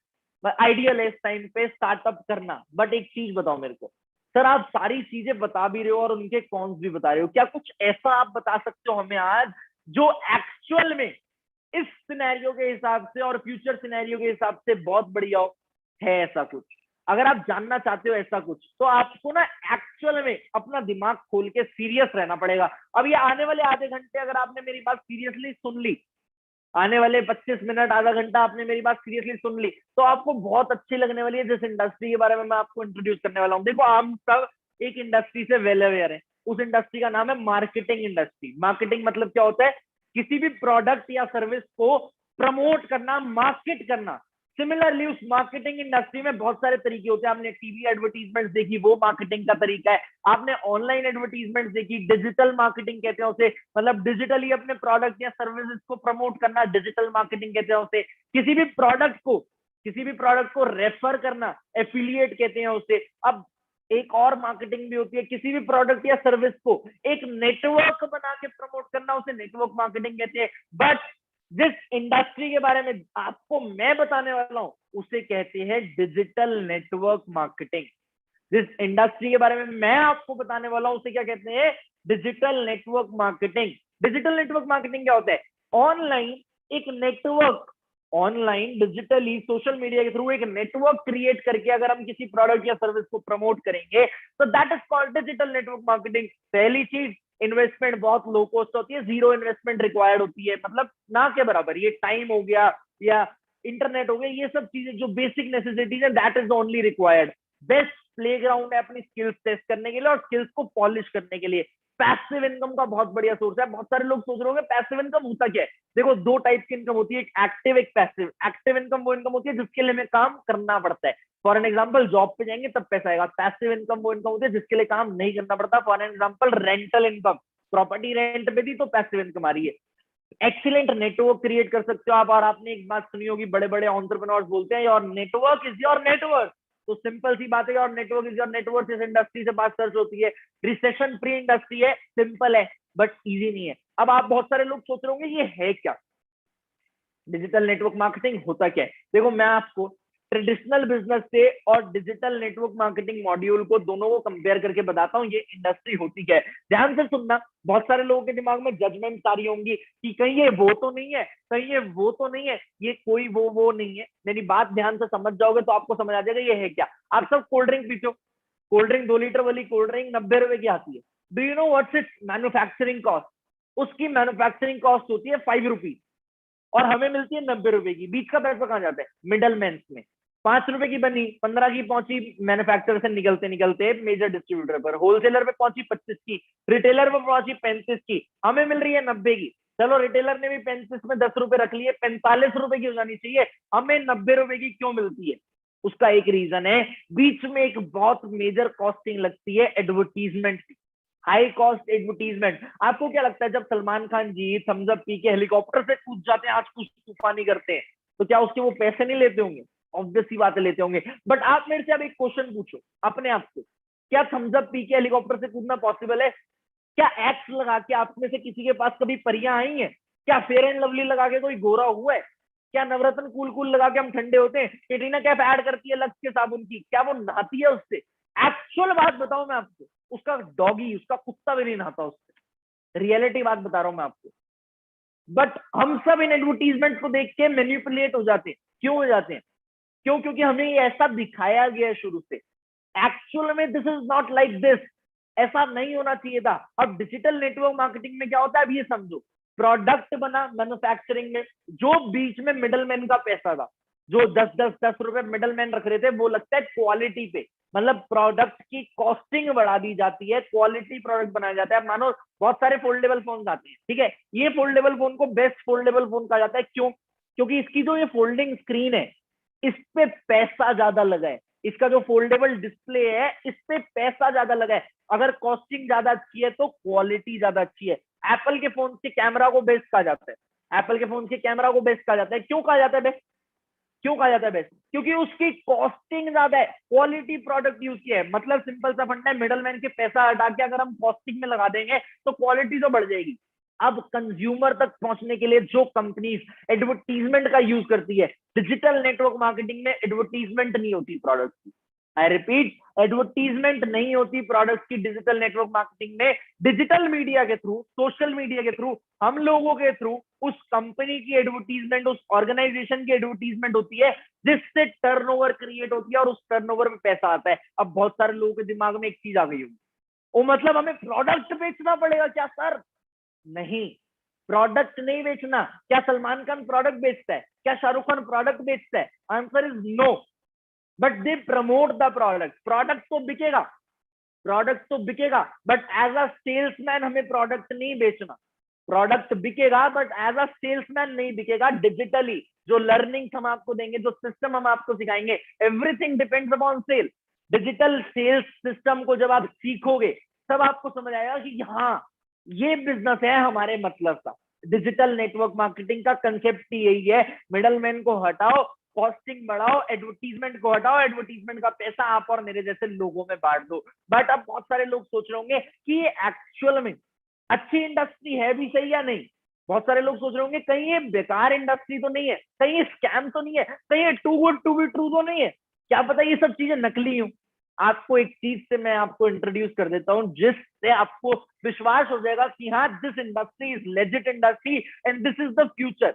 आइडियल है इस टाइम पे स्टार्टअप करना। बट एक चीज बताओ मेरे को, सर आप सारी चीजें बता भी रहे हो और उनके कॉन्स भी बता रहे हो, क्या कुछ ऐसा आप बता सकते हो हमें आज जो एक्चुअल में इस सिनेरियो के हिसाब से और फ्यूचर सिनेरियो के हिसाब से बहुत बढ़िया हो? है ऐसा कुछ? अगर आप जानना चाहते हो ऐसा कुछ, तो आपको ना एक्चुअल में अपना दिमाग खोल के सीरियस रहना पड़ेगा। अब ये आने वाले आधे घंटे अगर आपने मेरी बात सीरियसली सुन ली, आने वाले 25 मिनट आधा घंटा आपने मेरी बात सीरियसली सुन ली, तो आपको बहुत अच्छी लगने वाली है जिस इंडस्ट्री के बारे में मैं आपको इंट्रोड्यूस करने वाला हूँ। देखो हम सब एक इंडस्ट्री से वेल अवेयर है, उस इंडस्ट्री का नाम है मार्केटिंग इंडस्ट्री। मार्केटिंग मतलब क्या होता है? किसी भी प्रोडक्ट या सर्विस को प्रमोट करना, मार्केट करना। सिमिलरली उस मार्केटिंग इंडस्ट्री में बहुत सारे तरीके होते हैं। आपने टीवी एडवर्टीजमेंट देखी, वो मार्केटिंग का तरीका है। आपने ऑनलाइन एडवर्टीजमेंट देखी, डिजिटल मार्केटिंग कहते हैं उसे, मतलब डिजिटली अपने प्रोडक्ट या सर्विसेज को प्रमोट करना, डिजिटल मार्केटिंग कहते हैं उसे। किसी भी प्रोडक्ट को रेफर करना, एफिलिएट कहते हैं उसे। अब एक और मार्केटिंग भी होती है, किसी भी प्रोडक्ट या सर्विस को एक नेटवर्क बना के प्रमोट करना, उसे नेटवर्क मार्केटिंग कहते हैं। बट जिस इंडस्ट्री के बारे में आपको मैं बताने वाला हूं उसे कहते हैं डिजिटल नेटवर्क मार्केटिंग। जिस इंडस्ट्री के बारे में मैं आपको बताने वाला हूं उसे क्या कहते हैं? Digital network marketing. Digital network marketing क्या होता है? ऑनलाइन एक network, online digitally social media के थ्रू एक नेटवर्क क्रिएट करके अगर हम किसी प्रोडक्ट या सर्विस को प्रमोट करेंगे तो that is called digital network marketing. पहली चीज, इन्वेस्टमेंट बहुत लो कॉस्ट होती है, जीरो इन्वेस्टमेंट रिक्वायर्ड होती है, मतलब ना के बराबर। ये टाइम हो गया या इंटरनेट हो गया, ये सब चीजें जो बेसिक नेसेसिटीज है, that is only required. Best playground है अपनी स्किल्स टेस्ट करने के लिए और स्किल्स को पॉलिश करने के लिए। पैसिव इनकम का बहुत बढ़िया सोर्स है। बहुत सारे लोग सोच रहे होंगे पैसिव इनकम होता क्या है। देखो दो टाइप की इनकम होती है, एक एक्टिव एक पैसिव। एक्टिव इनकम वो इनकम होती है जिसके लिए हमें काम करना पड़ता है। फॉर एन एग्जाम्पल जॉब पे जाएंगे तब पैसा आएगा। पैसिव इनकम वो इनकम होती है जिसके लिए काम नहीं करना पड़ता। For an example rental income, property rent पे दी तो पैसिव इनकम आ रही है। एक्सीलेंट नेटवर्क क्रिएट कर सकते हो आप। और आपने एक बात सुनी होगी, बड़े बड़े एंटरप्रेन्योर्स बोलते हैं your network is your network. तो सिंपल सी बात है, your network is your network. इस इंडस्ट्री से बात सर्च होती है। रिसेशन फ्री इंडस्ट्री है, सिंपल है बट इजी नहीं है। अब आप बहुत सारे लोग सोच रहे होंगे ये है क्या, डिजिटल नेटवर्क मार्केटिंग होता क्या है? देखो मैं आपको ट्रेडिशनल बिजनेस से और डिजिटल नेटवर्क मार्केटिंग मॉड्यूल को दोनों को कंपेयर करके बताता हूँ ये इंडस्ट्री होती क्या है। ध्यान से सुनना। बहुत सारे लोगों के दिमाग में जजमेंट आ रही होंगी कि कहीं ये वो तो नहीं है, कहीं ये वो तो नहीं है, ये कोई वो नहीं है। मेरी बात ध्यान से समझ जाओगे तो आपको समझ आ जाएगा ये है क्या। आप सब कोल्ड ड्रिंक पीते हो, कोल्ड ड्रिंक 2 लीटर वाली कोल्ड ड्रिंक 90 रुपए की आती है। Do you know what's it's manufacturing cost? उसकी मैन्युफैक्चरिंग कॉस्ट होती है 5 रुपीज और हमें मिलती है 90 रुपए की। बीच का पैसा कहाँ जाता है? मिडल मैन में। 5 रुपए की बनी, 15 की पहुंची मैन्युफैक्चरर से निकलते निकलते मेजर डिस्ट्रीब्यूटर पर, होलसेलर पे पहुंची 25 की, रिटेलर पे पहुंची 35 की, हमें मिल रही है 90 की। चलो रिटेलर ने भी 35 में 10 रुपए रख लिए, 45 रुपए की हो जानी चाहिए, हमें 90 रुपए की क्यों मिलती है? उसका एक रीजन है, बीच में एक बहुत मेजर कॉस्टिंग लगती है एडवर्टीजमेंट की। High cost advertisement. आपको क्या लगता है जब सलमान खान जी थम्स अप पी के हेलीकॉप्टर से कूद जाते हैं, आज कुछ तूफानी करते हैं, तो क्या उसके वो पैसे नहीं लेते होंगे? ऑब्वियस सी बातें लेते होंगे। बट आप मेरे से अब एक क्वेश्चन पूछो अपने आप से, क्या थम्स अप पी के हेलीकॉप्टर से कूदना पॉसिबल है? क्या एक्स लगा के आप में से किसी के पास कभी परियां आई हैं? क्या फेयर एंड लवली लगा के कोई गोरा हुआ है? क्या नवरत्न कूल कूल लगा के हम ठंडे होते हैं? कैटरीना कैफ ऐड करती है लक्स के साबुन की, क्या वो नहाती है उससे? एक्चुअल बात बताऊं मैं आपको, उसका डॉगी, उसका कुत्ता भी नहीं नहाता उससे। रियलिटी बात बता रहा हूं मैं आपको। बट हम सब इन एडवर्टीजमेंट को देख के मैनिपुलेट हो जाते हैं। क्यों हो जाते हैं? क्यों? क्योंकि हमें ये ऐसा दिखाया गया है शुरू से। एक्चुअल में this is not like this, ऐसा नहीं होना चाहिए था। अब डिजिटल नेटवर्क मार्केटिंग में क्या होता है अब ये समझो। प्रोडक्ट बना मैन्युफैक्चरिंग में, जो बीच में मिडलमैन का पैसा था, जो 10-10-10 रुपए मिडलमैन रख रहे थे, वो लगता है क्वालिटी पे। मतलब प्रोडक्ट की कॉस्टिंग बढ़ा दी जाती है, क्वालिटी प्रोडक्ट बनाया जाता है। मानो बहुत सारे फोल्डेबल फोन आते हैं, ठीक है, ये फोल्डेबल फोन को बेस्ट फोल्डेबल फोन कहा जाता है। क्यों? क्योंकि इसकी जो ये फोल्डिंग स्क्रीन है, इस पे पैसा ज्यादा लगा है। इसका जो फोल्डेबल डिस्प्ले है, इस पे पैसा ज्यादा लगा है। अगर कॉस्टिंग ज्यादा अच्छी है तो क्वालिटी ज्यादा अच्छी है। एप्पल के फोन के कैमरा को बेस्ट कहा जाता है। एप्पल के फोन के कैमरा को बेस्ट कहा जाता है। क्यों कहा जाता है बेस्ट? क्यों कहा जाता है बेस्ट? क्योंकि उसकी कॉस्टिंग ज्यादा है, क्वालिटी प्रोडक्ट यूज किया है। मतलब सिंपल सा फंडा है, मिडलमैन के पैसा हटा के अगर हम कॉस्टिंग में लगा देंगे तो क्वालिटी तो बढ़ जाएगी। अब कंज्यूमर तक पहुंचने के लिए जो कंपनीज एडवर्टीजमेंट का यूज करती है, डिजिटल नेटवर्क मार्केटिंग में एडवर्टीजमेंट नहीं होती प्रोडक्ट की। आई रिपीट, एडवर्टीजमेंट नहीं होती प्रोडक्ट की डिजिटल नेटवर्क मार्केटिंग में। डिजिटल मीडिया के थ्रू, सोशल मीडिया के थ्रू, हम लोगों के थ्रू उस कंपनी की एडवर्टीजमेंट, उस ऑर्गेनाइजेशन की एडवर्टीजमेंट होती है, जिससे टर्नओवर क्रिएट होती है और उस टर्नओवर में पैसा आता है। अब बहुत सारे लोगों के दिमाग में एक चीज आ गई होगी, वो मतलब हमें प्रोडक्ट बेचना पड़ेगा क्या सर? नहीं, प्रोडक्ट नहीं बेचना। क्या सलमान खान प्रोडक्ट बेचता है? क्या शाहरुख खान प्रोडक्ट बेचता है? Answer is no, but they promote the product. Product तो बिकेगा, प्रोडक्ट तो बिकेगा, बट एज अ सेल्समैन हमें प्रोडक्ट नहीं बेचना। प्रोडक्ट बिकेगा बट एज अ सेल्समैन नहीं बिकेगा। डिजिटली जो लर्निंग हम आपको देंगे, जो सिस्टम हम आपको सिखाएंगे, everything depends upon sale. Digital sales system को जब आप सीखोगे तब आपको समझ आएगा कि हाँ, ये बिजनेस है हमारे मतलब का। डिजिटल नेटवर्क मार्केटिंग का कंसेप्ट यही है, मिडलमैन को हटाओ, कॉस्टिंग बढ़ाओ, एडवर्टीजमेंट को हटाओ, एडवर्टीजमेंट का पैसा आप और मेरे जैसे लोगों में बांट दो। बट अब बहुत सारे लोग सोच रहे होंगे कि ये एक्चुअल में अच्छी इंडस्ट्री है भी सही या नहीं। बहुत सारे लोग सोच रहे होंगे कहीं ये बेकार इंडस्ट्री तो नहीं है, कहीं ये स्कैम तो नहीं है, कहीं ये too good to be true तो नहीं है। क्या पता ये सब चीजें नकली हूं। आपको एक चीज से मैं आपको इंट्रोड्यूस कर देता हूं, जिससे आपको विश्वास हो जाएगा कि हाँ, this industry is legit industry and this is the future.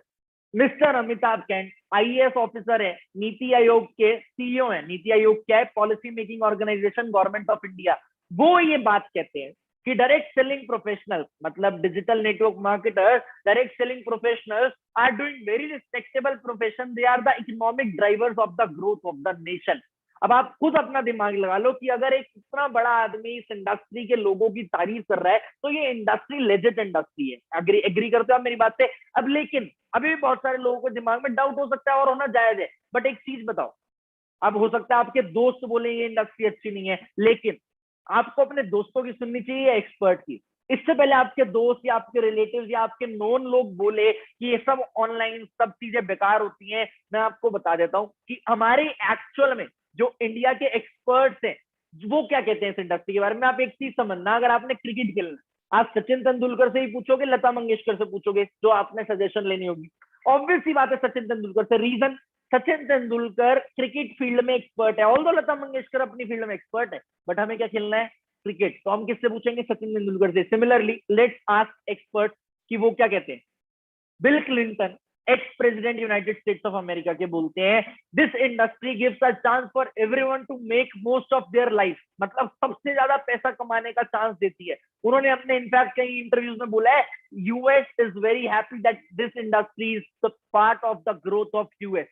Mister Amitabh Kant IAS officer है, नीति आयोग के सीईओ है। नीति आयोग क्या है? Policy making organisation, government of India. वो ये बात कहते हैं कि डायरेक्ट सेलिंग प्रोफेशनल, मतलब digital network marketers, direct selling professionals are doing very respectable profession. They are the economic drivers of the growth of the nation. अब आप खुद अपना दिमाग लगा लो कि अगर एक इतना बड़ा आदमी इस इंडस्ट्री के लोगों की तारीफ कर रहा है तो ये इंडस्ट्री लेजिट इंडस्ट्री है। एग्री करते हो आप मेरी बात से? अब लेकिन अभी भी बहुत सारे लोगों के दिमाग में डाउट हो सकता है और होना जायज है। बट एक चीज बताओ, अब हो सकता है आपके दोस्त बोले ये इंडस्ट्री अच्छी नहीं है, लेकिन आपको अपने दोस्तों की सुननी चाहिए या एक्सपर्ट की? इससे पहले आपके दोस्त या आपके रिलेटिव्स या आपके नोन लोग बोले कि ये सब ऑनलाइन सब चीजें बेकार होती हैं, मैं आपको बता देता हूं कि हमारे एक्चुअल में जो इंडिया के एक्सपर्ट्स हैं वो क्या कहते हैं इस इंडस्ट्री के बारे में। आप एक चीज समझना, अगर आपने क्रिकेट खेलना, आप सचिन तेंदुलकर से ही पूछोगे, लता मंगेशकर से पूछोगे, जो आपने सजेशन लेनी होगी, ऑब्वियस सी बात है सचिन तेंदुलकर से। Reason, Sachin Tendulkar cricket field में एक्सपर्ट है, ऑल्दो लता मंगेशकर अपनी फील्ड में एक्सपर्ट है, बट हमें क्या खेलना है? क्रिकेट। तो हम किससे पूछेंगे? सचिन तेंदुलकर से। सिमिलरली लेट्स आस्क एक्सपर्ट कि वो क्या कहते हैं। Bill Clinton, ex president United States of America के, बोलते हैं this industry gives a chance for everyone to make most of their life. मतलब सबसे ज्यादा पैसा कमाने का चांस देती है। उन्होंने अपने इनफैक्ट कई इंटरव्यूज में बोला है, US is very happy that this industry is the part of the growth of US.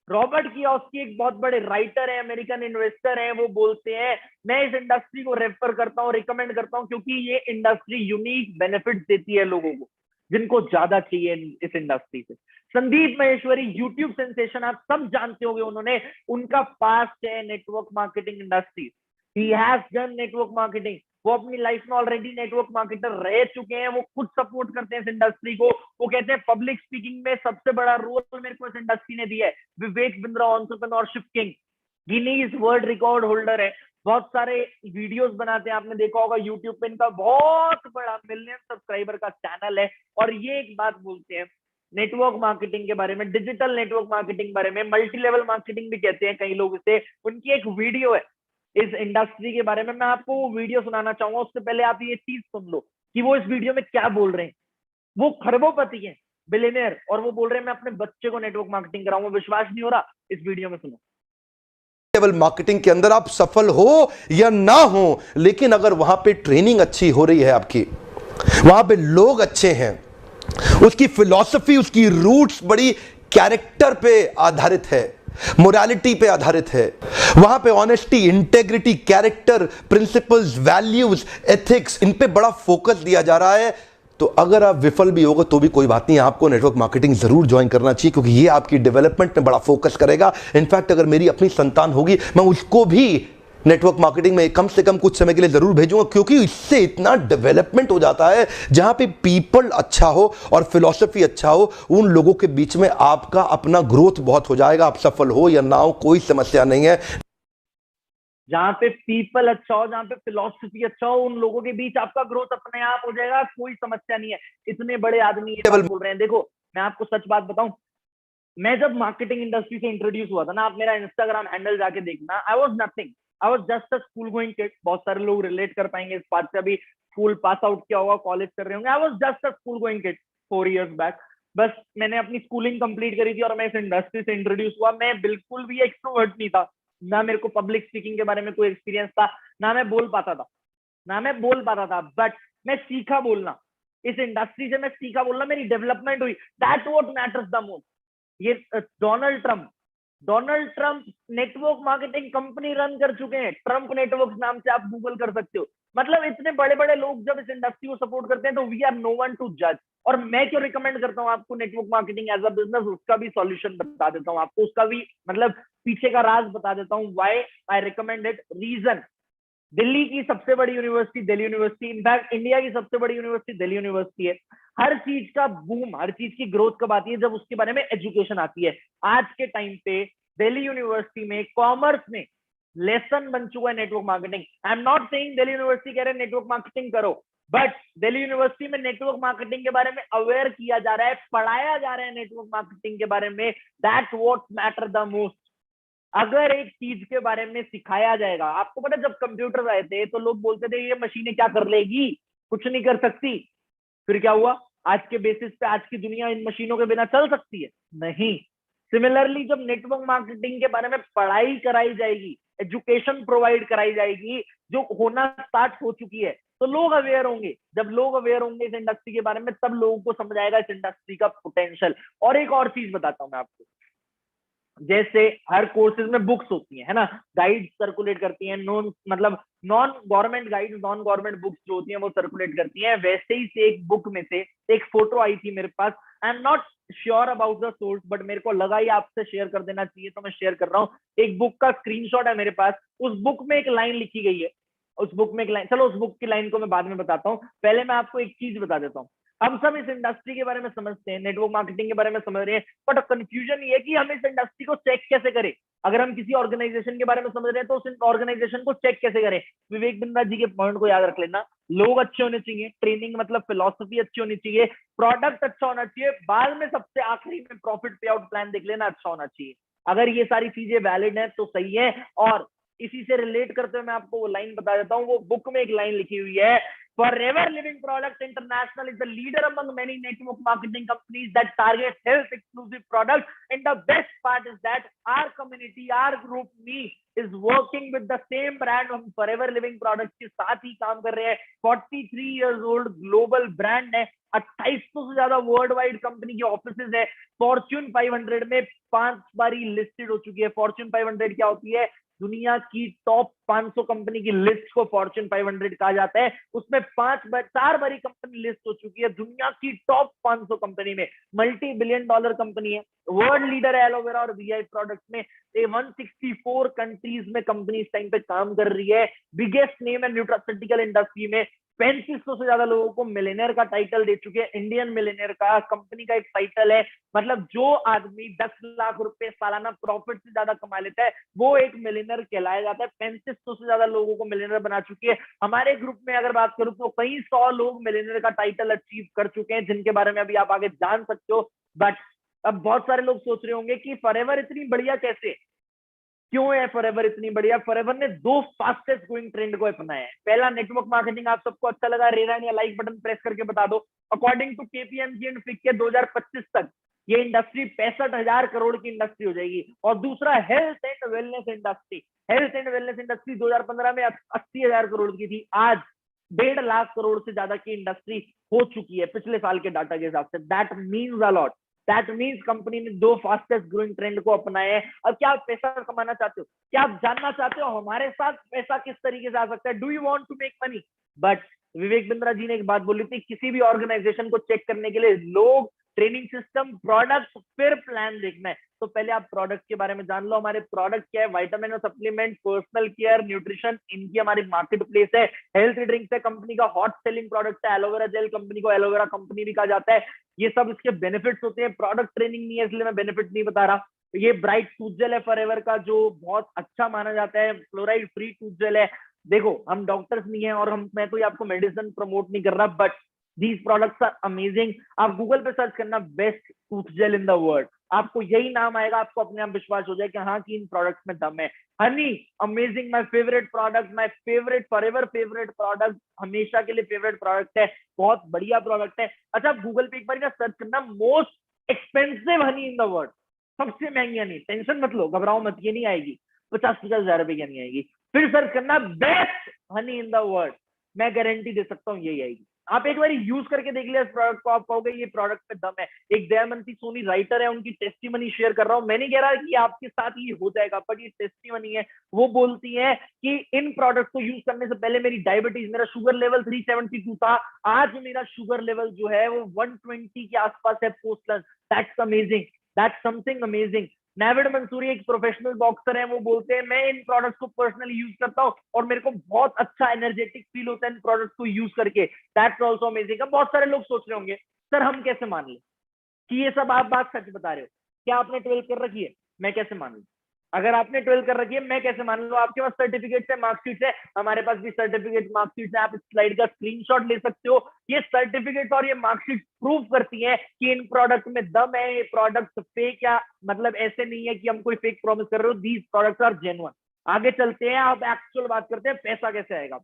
Robert Kiyosaki एक बहुत बड़े राइटर है, अमेरिकन इन्वेस्टर है, वो बोलते हैं मैं इस इंडस्ट्री को रेफर करता हूँ, रिकमेंड करता हूँ, क्योंकि ये इंडस्ट्री यूनिक बेनिफिट देती है लोगों को जिनको ज्यादा चाहिए इस इंडस्ट्री से। संदीप माहेश्वरी यूट्यूब सेंसेशन, आप सब जानते होंगे, उन्होंने, उनका पास्ट है network marketing industry. He has done network marketing. वो अपनी लाइफ में ऑलरेडी नेटवर्क मार्केटर रह चुके हैं। वो खुद सपोर्ट करते हैं इस इंडस्ट्री को। वो कहते हैं पब्लिक स्पीकिंग में सबसे बड़ा रोल मेरे को इस इंडस्ट्री ने दिया है। Vivek Bindra, entrepreneurship king, Guinness world record holder है, बहुत सारे वीडियोस बनाते हैं, आपने देखा होगा यूट्यूब पे इनका बहुत बड़ा मिलियन सब्सक्राइबर का चैनल है। और ये एक बात बोलते हैं नेटवर्क मार्केटिंग के बारे में, डिजिटल नेटवर्क मार्केटिंग के बारे में, मल्टी लेवल मार्केटिंग भी कहते हैं कई लोग इसे। उनकी एक वीडियो है इस इंडस्ट्री के बारे में, मैं आपको वो वीडियो सुनाना चाहूंगा। उससे पहले आप ये चीज सुन लो कि वो इस वीडियो में क्या बोल रहे हैं। वो खरबोपति है, बिलियनियर, और वो बोल रहे हैं मैं अपने बच्चे को नेटवर्क मार्केटिंग कराऊंगा। विश्वास नहीं हो रहा? इस वीडियो में सुनो। लेवल मार्केटिंग के अंदर आप सफल हो या ना हो, लेकिन अगर वहां पे ट्रेनिंग अच्छी हो रही है, आपकी वहां पे लोग अच्छे हैं, उसकी फिलॉसफी, उसकी रूट्स बड़ी कैरेक्टर पे आधारित है, मोरालिटी पे आधारित है, वहां पे honesty, integrity, character, principles, values, ethics, इन पे बड़ा फोकस दिया जा रहा है, तो अगर आप विफल भी होगा तो भी कोई बात नहीं, आपको नेटवर्क मार्केटिंग जरूर ज्वाइन करना चाहिए, क्योंकि ये आपकी डेवलपमेंट में बड़ा फोकस करेगा। इनफैक्ट अगर मेरी अपनी संतान होगी, मैं उसको भी नेटवर्क मार्केटिंग में कम से कम कुछ समय के लिए जरूर भेजूंगा, क्योंकि इससे इतना डेवलपमेंट हो जाता है जहां पे पीपल अच्छा हो और फिलॉसफी अच्छा हो, उन लोगों के बीच में आपका अपना ग्रोथ बहुत हो जाएगा। आप सफल हो या ना हो कोई समस्या नहीं है। जहाँ पे पीपल अच्छा हो, जहाँ पे फिलोसफी अच्छा हो, उन लोगों के बीच आपका ग्रोथ अपने आप हो जाएगा, कोई समस्या नहीं है। इतने बड़े आदमी ये बात बोल रहे हैं। देखो मैं आपको सच बात बताऊं, मैं जब मार्केटिंग इंडस्ट्री से इंट्रोड्यूस हुआ था ना, आप मेरा इंस्टाग्राम हैंडल जाके देखना, I was nothing, I was just a school going kid. बहुत सारे लोग रिलेट कर पाएंगे इस बात से, अभी स्कूल पास आउट किया होगा, कॉलेज कर रहे होंगे। I was just a school going kid 4 years back. बस मैंने अपनी स्कूलिंग कंप्लीट करी थी और मैं इस इंडस्ट्री से इंट्रोड्यूस हुआ। मैं बिल्कुल भी एक्सट्रोवर्ट नहीं था, ना मेरे को पब्लिक स्पीकिंग के बारे में कोई एक्सपीरियंस था, ना मैं बोल पाता था, बट मैं सीखा बोलना। इस इंडस्ट्री से मैं सीखा बोलना, मेरी डेवलपमेंट हुई। That what matters the most. ये Donald Trump network marketing company run कर चुके हैं, ट्रंप नेटवर्क नाम से आप गूगल कर सकते हो। मतलब इतने बड़े बड़े लोग जब इस इंडस्ट्री को सपोर्ट करते हैं तो we are no one to जज। और मैं क्यों रिकमेंड करता हूँ आपको network marketing as a business, उसका भी सॉल्यूशन बता देता हूँ आपको, उसका भी मतलब पीछे का राज बता देता हूँ। Why I recommend it, reason. Delhi की सबसे बड़ी university Delhi university, in fact India की सबसे बड़ी यूनिवर्सिटी दिल्ली यूनिवर्सिटी है। हर चीज का बूम, हर चीज की ग्रोथ कब आती है, जब उसके बारे में एजुकेशन आती है। आज के टाइम पे दिल्ली यूनिवर्सिटी में कॉमर्स में लेसन बन चुका है network marketing. I am not saying Delhi university कह रहे हैं नेटवर्क मार्केटिंग करो, बट दिल्ली यूनिवर्सिटी में नेटवर्क मार्केटिंग के बारे में अवेयर किया जा रहा है, पढ़ाया जा रहा है नेटवर्क मार्केटिंग के बारे में। That's what matter the most. अगर एक चीज के बारे में सिखाया जाएगा, आपको पता जब कंप्यूटर आए थे तो लोग बोलते थे ये मशीनें क्या कर लेगी, कुछ नहीं कर सकती। फिर क्या हुआ, आज के बेसिस पे आज की दुनिया इन मशीनों के बिना चल सकती है? नहीं। सिमिलरली जब नेटवर्क मार्केटिंग के बारे में पढ़ाई कराई जाएगी, एजुकेशन प्रोवाइड कराई जाएगी, जो होना स्टार्ट हो चुकी है, तो लोग अवेयर होंगे। जब लोग अवेयर होंगे इस इंडस्ट्री के बारे में, तब लोगों को समझ आएगा इस इंडस्ट्री का पोटेंशियल। और एक और चीज बताता हूं मैं आपको, जैसे हर कोर्सेज में बुक्स होती है ना, गाइड सर्कुलेट करती हैं, non government guide, non government books जो होती हैं वो सर्कुलेट करती हैं। वैसे ही से एक बुक में से एक फोटो आई थी मेरे पास। I am not sure about the source, but मेरे को लगा ये आपसे शेयर कर देना चाहिए, तो मैं शेयर कर रहा हूँ। एक बुक का स्क्रीनशॉट है मेरे पास। उस बुक में एक लाइन लिखी गई है, उस बुक में एक लाइन, चलो उस बुक की लाइन को मैं बाद में बताता हूँ, पहले मैं आपको एक चीज बता देता हूँ। हम सब इस इंडस्ट्री के बारे में समझते हैं, नेटवर्क मार्केटिंग के बारे में समझ रहे हैं, बट कंफ्यूजन ये है कि हम इस इंडस्ट्री को चेक कैसे करें। अगर हम किसी ऑर्गेनाइजेशन के बारे में समझ रहे हैं तो उस ऑर्गेनाइजेशन को चेक कैसे करें। विवेक बिंद्रा जी के पॉइंट को याद रख लेना, लोग अच्छे होने चाहिए, ट्रेनिंग मतलब फिलोसफी अच्छी होनी चाहिए, प्रोडक्ट अच्छा होना चाहिए, बाद में सबसे आखिरी में प्रॉफिट पे आउट प्लान देख लेना अच्छा होना चाहिए। अगर ये सारी चीजें वैलिड है तो सही है। और इसी से रिलेट करते हुए मैं आपको वो लाइन बता देता हूँ। वो बुक में एक लाइन लिखी हुई है, Forever Living Products International is the leader among many network marketing companies that target health exclusive products. And the best part is that our community, our group, me, is working with the same brand. हम Forever Living Products के साथ ही काम कर रहे हैं। 43 years old global brand है, 2800 से ज्यादा वर्ल्ड वाइड कंपनी की ऑफिसेज है, फॉर्च्यून 500 में 5 बारी लिस्टेड हो चुकी है। फॉर्च्यून 500 क्या होती है? दुनिया की टॉप 500 कंपनी की लिस्ट को फॉर्च्यून 500 कहा जाता है। उसमें 4 बारी कंपनी लिस्ट हो चुकी है दुनिया की टॉप 500 कंपनी में। मल्टी बिलियन डॉलर कंपनी है, वर्ल्ड लीडर है एलोवेरा और वीआई प्रोडक्ट्स में। 164 कंट्रीज में कंपनी इस टाइम पे काम कर रही है। बिगेस्ट नेम है न्यूट्रास्यूटिकल इंडस्ट्री में। 3500 से ज्यादा लोगों को मिलेनियर का टाइटल दे चुके हैं। इंडियन मिलेनियर का कंपनी का एक टाइटल है, मतलब जो आदमी 10 लाख रुपए सालाना प्रॉफिट से ज्यादा कमा लेता है वो एक मिलेनियर कहलाया जाता है। 3500 से ज्यादा लोगों को मिलेनियर बना चुकी है। हमारे ग्रुप में अगर बात करूं तो कई 100 लोग मिलेनियर का टाइटल अचीव कर चुके हैं, जिनके बारे में अभी आप आगे जान सकते हो। बट अब बहुत सारे लोग सोच रहे होंगे कि फॉरएवर इतनी बढ़िया कैसे, क्यों है फॉरएवर इतनी बढ़िया? फॉरएवर ने 2 फास्टेस्ट ग्रोइंग ट्रेंड को अपनाया है। पहला, नेटवर्क मार्केटिंग आप सबको अच्छा लगा, रेरान या लाइक बटन प्रेस करके बता दो। According to KPMG and FICCI 2025 तक ये इंडस्ट्री 65,000 करोड़ की इंडस्ट्री हो जाएगी। और दूसरा, health and wellness industry. Health and wellness industry 2015 में 80,000 करोड़ की थी, आज 1.5 लाख करोड़ से ज्यादा की इंडस्ट्री हो चुकी है पिछले साल के डाटा के हिसाब से। That means a lot. That means company ने 2 फास्टेस्ट ग्रोइंग ट्रेंड को अपनाया है। अब क्या आप पैसा कमाना चाहते हो? क्या आप जानना चाहते हो हमारे साथ पैसा किस तरीके से आ सकता है? Do you want to make money? But Vivek Bindra ji ने एक बात बोली थी, किसी भी ऑर्गेनाइजेशन को चेक करने के लिए लोग, ट्रेनिंग सिस्टम, प्रोडक्ट, फिर प्लान देखना है। तो पहले आप प्रोडक्ट के बारे में जान लो। हमारे प्रोडक्ट क्या है, विटामिन और सप्लीमेंट, पर्सनल केयर, न्यूट्रिशन, इनकी हमारी मार्केट प्लेस है। हेल्थ ड्रिंक्स है, कंपनी का हॉट सेलिंग प्रोडक्ट है। एलोवेरा जेल, कंपनी को एलोवेरा कंपनी भी कहा जाता है। ये सब इसके बेनिफिट्स होते हैं। प्रोडक्ट ट्रेनिंग नहीं है इसलिए मैं बेनिफिट नहीं बता रहा। ये ब्राइट टूथ जेल है फॉरएवर का, जो बहुत अच्छा माना जाता है, फ्लोराइड फ्री टूथ जेल है। देखो हम डॉक्टर्स नहीं है और मैं कोई आपको मेडिसिन प्रमोट नहीं कर रहा, but these products are amazing. आप गूगल पे सर्च करना best tooth gel in the world, आपको यही नाम आएगा, आपको अपने आप विश्वास हो जाए कि हाँ कि इन प्रोडक्ट्स में दम है। Honey amazing, my favourite product, my favourite forever favourite product, हमेशा के लिए फेवरेट प्रोडक्ट है, बहुत बढ़िया प्रोडक्ट है। अच्छा आप गूगल पे एक बार सर्च करना most expensive Honey in the world, सबसे महंगी हनी, टेंशन मत लो, घबराओ मत, ये नहीं आएगी, 50-50 हजार रुपए की हनी आएगी। फिर सर्च करना best Honey in the world, मैं गारंटी दे सकता हूँ यही आएगी। आप एक बार यूज करके देख लिया इस प्रोडक्ट को, आप कहोगे ये प्रोडक्ट पे दम है। एक दयामंती सोनी राइटर है, उनकी टेस्टिमनी शेयर कर रहा हूँ। मैं नहीं कह रहा कि आपके साथ ये हो जाएगा, बट ये टेस्टिमनी है। वो बोलती है कि इन प्रोडक्ट को यूज करने से पहले मेरी डायबिटीज, मेरा शुगर लेवल 372 था, आज मेरा शुगर लेवल जो है वो 120 के आसपास है post lunch. That's amazing, that's something amazing. Navid Mansuri एक प्रोफेशनल बॉक्सर है, वो बोलते हैं मैं इन प्रोडक्ट्स को पर्सनली यूज करता हूँ और मेरे को बहुत अच्छा एनर्जेटिक फील होता है इन प्रोडक्ट्स को यूज करके। That's also amazing. अब बहुत सारे लोग सोच रहे होंगे सर हम कैसे मान लें कि ये सब आप बात सच बता रहे हो, क्या आपने 12 कर रखी है, मैं कैसे मान लूं? अगर आपने 12 कर रखी है मैं कैसे मान लूं? आपके पास सर्टिफिकेट है, मार्कशीट है, हमारे पास भी सर्टिफिकेट मार्कशीट है, आप इस स्लाइड का स्क्रीनशॉट ले सकते हो। ये सर्टिफिकेट और ये मार्कशीट प्रूव करती है कि इन प्रोडक्ट में दम है, ये प्रोडक्ट फेक या मतलब ऐसे नहीं है कि हम कोई फेक प्रॉमिस कर रहे हो, दीज प्रोडक्ट्स आर जेन्युइन। आगे चलते हैं, आप एक्चुअल बात करते हैं पैसा कैसे आएगा।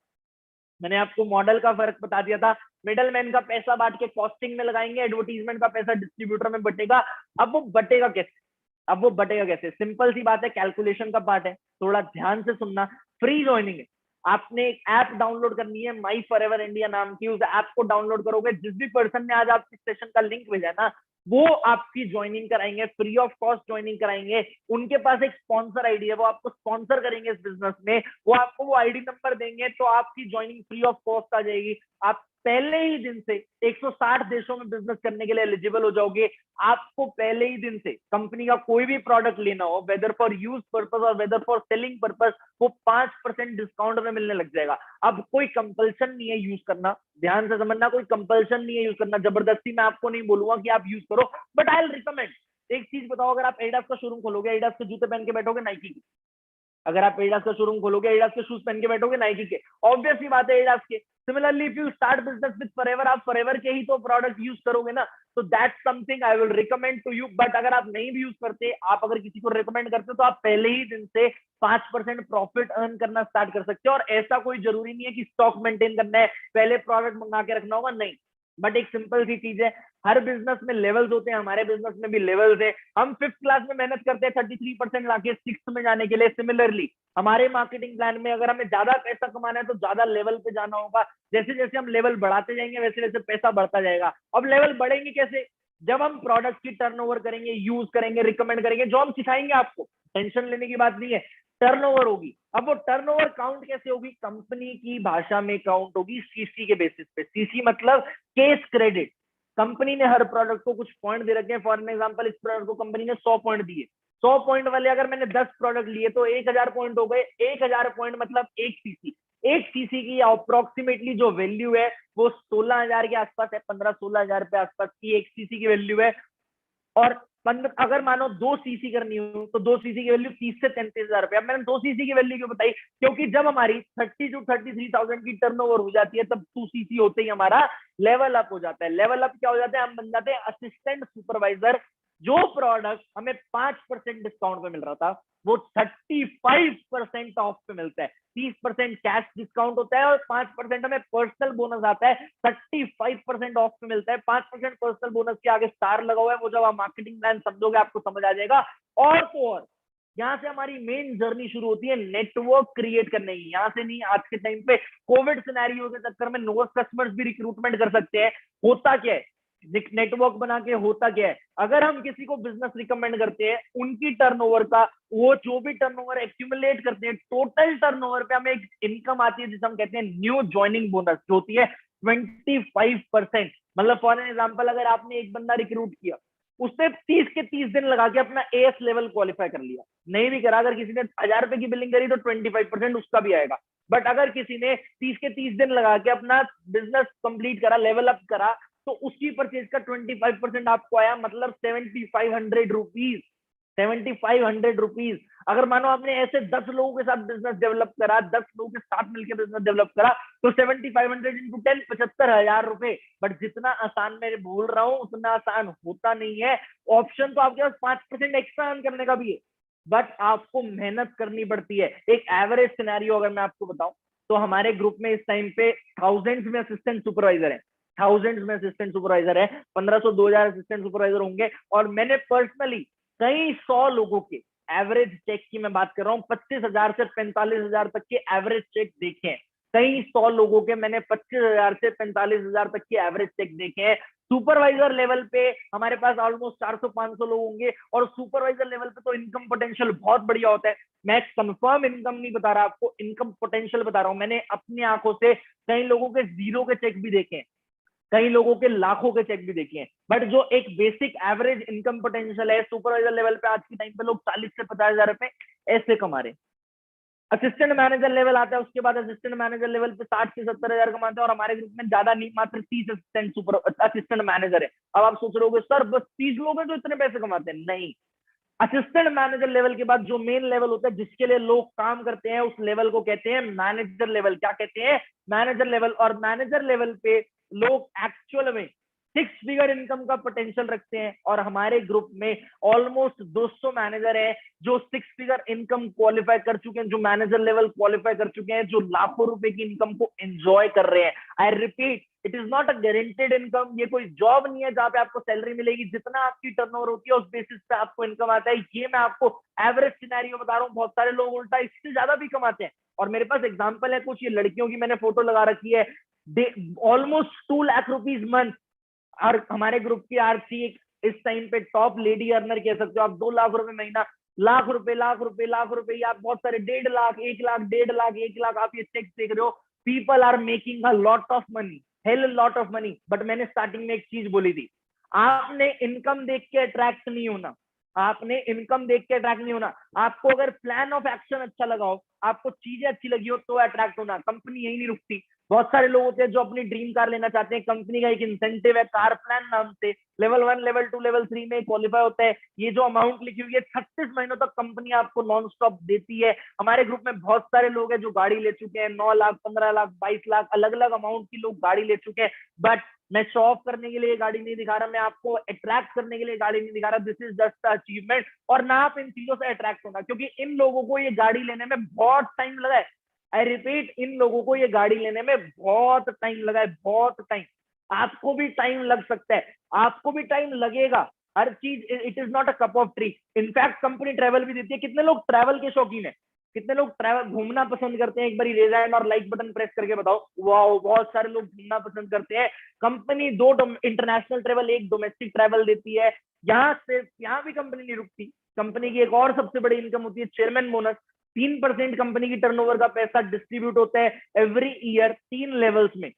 मैंने आपको मॉडल का फर्क बता दिया था, मिडल मैन का पैसा बांट के कॉस्टिंग में लगाएंगे, एडवर्टीजमेंट का पैसा डिस्ट्रीब्यूटर में बटेगा। अब वो बटेगा कैसे? सिंपल सी बात है, कैलकुलेशन का पार्ट है, थोड़ा ध्यान से सुनना। फ्री ज्वाइनिंग है, आपने एक ऐप डाउनलोड करनी है, माई फॉरएवर इंडिया नाम की, उस ऐप को डाउनलोड करोगे, जिस भी पर्सन ने आज आपके सेशन का लिंक भेजा ना, वो आपकी ज्वाइनिंग कराएंगे, फ्री ऑफ कॉस्ट ज्वाइनिंग कराएंगे। उनके पास एक स्पॉन्सर आईडी है, वो आपको स्पॉन्सर करेंगे इस बिजनेस में, वो आपको वो आईडी नंबर देंगे, तो आपकी ज्वाइनिंग फ्री ऑफ कॉस्ट आ जाएगी। आप पहले ही दिन से 160 देशों में बिजनेस करने के लिए एलिजिबल हो जाओगे। आपको पहले ही दिन से कंपनी का कोई भी प्रोडक्ट लेना हो, वेदर फॉर यूज पर्पस और वेदर फॉर सेलिंग पर्पस, वो 5% डिस्काउंट में मिलने लग जाएगा। अब कोई कंपल्शन नहीं है यूज करना, ध्यान से समझना, कोई कंपल्शन नहीं है यूज करना, जबरदस्ती मैं आपको नहीं बोलूंगा कि आप यूज करो, बट आई विल रिकमेंड। एक चीज बताओ, अगर आप एडिडास का शोरूम खोलोगे, एडिडास के जूते पहन के बैठोगे नाइकी के, अगर आप एडिडास का शोरूम खोलोगे, एडिडास के शूज पहन के बैठोगे नाइकी के, ऑब्वियस ही बात है एडिडास के। Similarly if you start business with Forever, आप फॉरएवर के ही तो प्रोडक्ट यूज करोगे ना, तो that's something I will recommend to you. But अगर आप नहीं भी यूज करते, आप अगर किसी को रिकमेंड करते हो, तो आप पहले ही दिन से 5% प्रॉफिट अर्न करना स्टार्ट कर सकते हो। और ऐसा कोई जरूरी नहीं है कि स्टॉक मेंटेन करना है, पहले प्रोडक्ट मंगा के रखना होगा, नहीं। बट एक सिंपल सी चीज है, हर बिजनेस में लेवल्स होते हैं, हमारे बिजनेस में भी लेवल्स है। हम 5th क्लास में मेहनत करते हैं 33% लाके 6th में जाने के लिए। सिमिलरली हमारे मार्केटिंग प्लान में अगर हमें ज्यादा पैसा कमाना है तो ज्यादा लेवल पे जाना होगा। जैसे जैसे हम लेवल बढ़ाते जाएंगे वैसे वैसे पैसा बढ़ता जाएगा। अब लेवल बढ़ेंगे कैसे? जब हम प्रोडक्ट की टर्नओवर करेंगे, यूज करेंगे, रिकमेंड करेंगे, जो हम सिखाएंगे आपको, टेंशन लेने की बात नहीं है, टर्नओवर होगी। अब वो टर्नओवर काउंट कैसे होगी? कंपनी की भाषा में काउंट होगी सीसी के बेसिस पे। सीसी मतलब केस क्रेडिट। कंपनी ने हर प्रोडक्ट को कुछ पॉइंट दे रखे हैं। फॉर एग्जांपल इस प्रोडक्ट को कंपनी ने 100 पॉइंट दिए, 100 पॉइंट वाले अगर मैंने 10 प्रोडक्ट लिए तो 1000 पॉइंट हो गए। 1000 पॉइंट मतलब एक सीसी। एक सीसी की अप्रोक्सीमेटली जो वैल्यू है वो 16,000 के आसपास है, 15-16 हजार के आसपास की एक सीसी की वैल्यू है। और अगर मानो 2 सीसी करनी हो तो 2 सीसी की वैल्यू 30 से 33 हजार रुपए। अब मैंने 2 सीसी की वैल्यू क्यों बताई? क्योंकि जब हमारी 30 to 33,000 की टर्नओवर हो जाती है, तब 2 सीसी होते ही हमारा लेवल अप हो जाता है। लेवल अप क्या हो जाता है? हम बन जाते हैं असिस्टेंट सुपरवाइजर। जो प्रोडक्ट हमें 5% डिस्काउंट पे मिल रहा था, वो 35% ऑफ पे मिलता है। 30% कैश डिस्काउंट होता है और 5% हमें पर्सनल बोनस आता है। 35% ऑफ पे मिलता है। 5% पर्सनल बोनस के आगे स्टार लगा हुआ है, वो जब आप मार्केटिंग प्लान समझोगे आपको समझ आ जाएगा। और तो और यहाँ से हमारी मेन जर्नी शुरू होती है नेटवर्क क्रिएट करने की। यहाँ से नहीं, आज के टाइम पे कोविड सिनेरियो के चक्कर में नोवस कस्टमर्स भी रिक्रूटमेंट कर सकते हैं। होता क्या है, नेटवर्क बना के होता क्या है, अगर हम किसी को बिजनेस रिकमेंड करते हैं, उनकी टर्नओवर का वो जो भी टर्नओवर एक्यूमुलेट करते हैं, टोटल टर्नओवर पे हमें एक इनकम आती है जिसे हम कहते हैं न्यू ज्वाइनिंग बोनस, जो होती है 25%। मतलब फॉर एग्जांपल अगर आपने एक बंदा रिक्रूट किया, उसने 30 के 30 दिन लगा के अपना एएस लेवल क्वालिफाई कर लिया। नहीं भी करा, अगर किसी ने 1000 रुपए की बिलिंग करी तो 25% उसका भी आएगा। बट अगर किसी ने 30 के 30 दिन लगा के अपना बिजनेस कंप्लीट करा, लेवल अप करा, तो उसकी परचेज का 25% आपको आया, मतलब 7500 रुपीज। 7500 रुपीज। अगर मानो आपने ऐसे 10 लोगों के साथ बिजनेस डेवलप करा, 10 लोगों के साथ मिलकर बिजनेस डेवलप करा, तो 7500 इंटू 10 75,000 रुपए। बट जितना आसान मैं बोल रहा हूं उतना आसान होता नहीं है। ऑप्शन तो आपके पास 5% एक्स्ट्रा अर्न करने का भी है, बट आपको मेहनत करनी पड़ती है। एक एवरेज सिनेरियो अगर मैं आपको बताऊं, तो हमारे ग्रुप में इस टाइम पे थाउजेंड्स में असिस्टेंट सुपरवाइजर है, थाउजेंड्स में असिस्टेंट सुपरवाइजर है, 1500 2000 असिस्टेंट सुपरवाइजर होंगे। और मैंने पर्सनली कई 100 लोगों के एवरेज चेक की मैं बात कर रहा हूँ, 25,000 से 45,000 तक के एवरेज चेक देखे हैं। कई 100 लोगों के मैंने 25,000 से 45,000 तक के एवरेज चेक देखे हैं। सुपरवाइजर लेवल पे हमारे पास ऑलमोस्ट 400-500 लोग होंगे, और सुपरवाइजर लेवल पे तो इनकम पोटेंशियल बहुत बढ़िया होता है। मैं कंफर्म इनकम नहीं बता रहा आपको, इनकम पोटेंशियल बता रहा हूं। मैंने अपनी आंखों से कई लोगों के 0 के चेक भी देखे हैं, कई लोगों के लाखों के चेक भी देखे हैं। बट जो एक बेसिक एवरेज इनकम पोटेंशियल है सुपरवाइजर लेवल पे, आज के टाइम पे लोग 40 से 50,000 रुपए ऐसे कमा रहे हैं। असिस्टेंट मैनेजर लेवल आता है, उसके बाद असिस्टेंट मैनेजर लेवल पे 60 से 70,000 कमाते हैं। और हमारे ग्रुप में ज्यादा नहीं, मात्र 30 असिस्टेंट मैनेजर है। अब आप सोच रहे हो सर बस 30 लोग हैं जो इतने पैसे कमाते हैं? नहीं, असिस्टेंट मैनेजर लेवल के बाद जो मेन लेवल होता है जिसके लिए लोग काम करते हैं, उस लेवल को कहते हैं मैनेजर लेवल। क्या कहते हैं? Manager level. और मैनेजर लेवल पे लोग एक्चुअल में 6 फिगर इनकम का पोटेंशियल रखते हैं। और हमारे ग्रुप में ऑलमोस्ट 200 मैनेजर है जो 6 फिगर इनकम क्वालिफाई कर चुके हैं, जो मैनेजर लेवल क्वालिफाई कर चुके हैं, जो लाखों रुपए की इनकम को एंजॉय कर रहे हैं। I repeat, it is not a guaranteed income. ये कोई जॉब नहीं है जहां पे आपको सैलरी मिलेगी, जितना आपकी टर्नओवर होती है उस बेसिस पे आपको इनकम आता है। ये मैं आपको एवरेज सिनेरियो बता रहा हूँ। बहुत सारे लोग उल्टा इससे ज्यादा भी कमाते हैं। और मेरे पास एग्जांपल है कुछ, ये लड़कियों की मैंने फोटो लगा रखी है, ऑलमोस्ट 2 लाख रुपीज मंथ। और हमारे ग्रुप की आरसी इस टाइम पे टॉप लेडी अर्नर कह सकते हो आप। 2 लाख रुपए महीना, लाख रुपए लाख रुपए लाख रुपए, आप बहुत सारे 1.5 लाख 1 लाख 1.5 लाख 1 लाख आप ये चेक देख रहे हो। People are making a lot of money, hell lot of money. But मैंने स्टार्टिंग में एक चीज बोली थी, आपने इनकम देख के अट्रैक्ट नहीं होना, आपने इनकम देख के अट्रैक्ट नहीं होना। आपको अगर प्लान ऑफ एक्शन अच्छा लगा हो, आपको चीजें अच्छी लगी हो, तो अट्रैक्ट होना। कंपनी यही नहीं रुकती। बहुत सारे लोग होते हैं जो अपनी ड्रीम कार लेना चाहते हैं, कंपनी का एक इंसेंटिव है कार प्लान नाम से, लेवल 1 लेवल 2 लेवल 3 में क्वालिफाई होता है। ये जो अमाउंट लिखी हुई है 36 महीनों तक कंपनी आपको नॉन स्टॉप देती है। हमारे ग्रुप में बहुत सारे लोग हैं जो गाड़ी ले चुके हैं, 9 लाख 15 लाख 22 लाख अलग अलग अमाउंट की लोग गाड़ी ले चुके हैं। बट मैं शो ऑफ करने के लिए गाड़ी नहीं दिखा रहा, मैं आपको अट्रैक्ट करने के लिए गाड़ी नहीं दिखा रहा। This is just achievement. और ना आप इन चीजों से अट्रैक्ट होना, क्योंकि इन लोगों को ये गाड़ी लेने में बहुत टाइम लगा है। आई रिपीट, इन लोगों को ये गाड़ी लेने में बहुत टाइम लगा है, बहुत टाइम। आपको भी टाइम लग सकता है, आपको भी टाइम लगेगा। हर चीज, it is not a cup of tree. In fact company travel भी देती है। कितने लोग ट्रैवल के शौकीन है? कितने लोग ट्रैवल घूमना पसंद करते हैं? एक बार रेज हैंड और लाइक बटन प्रेस करके बताओ। वाह, बहुत सारे लोग घूमना पसंद करते हैं। Company 2 international travel, 1 domestic travel देती है। यहाँ से यहाँ भी कंपनी नहीं रुकती। कंपनी की एक और सबसे बड़ी इनकम होती है चेयरमैन बोनस। 3% कंपनी की टर्नओवर का पैसा डिस्ट्रीब्यूट होता है एवरी ईयर 3 लेवल्स में,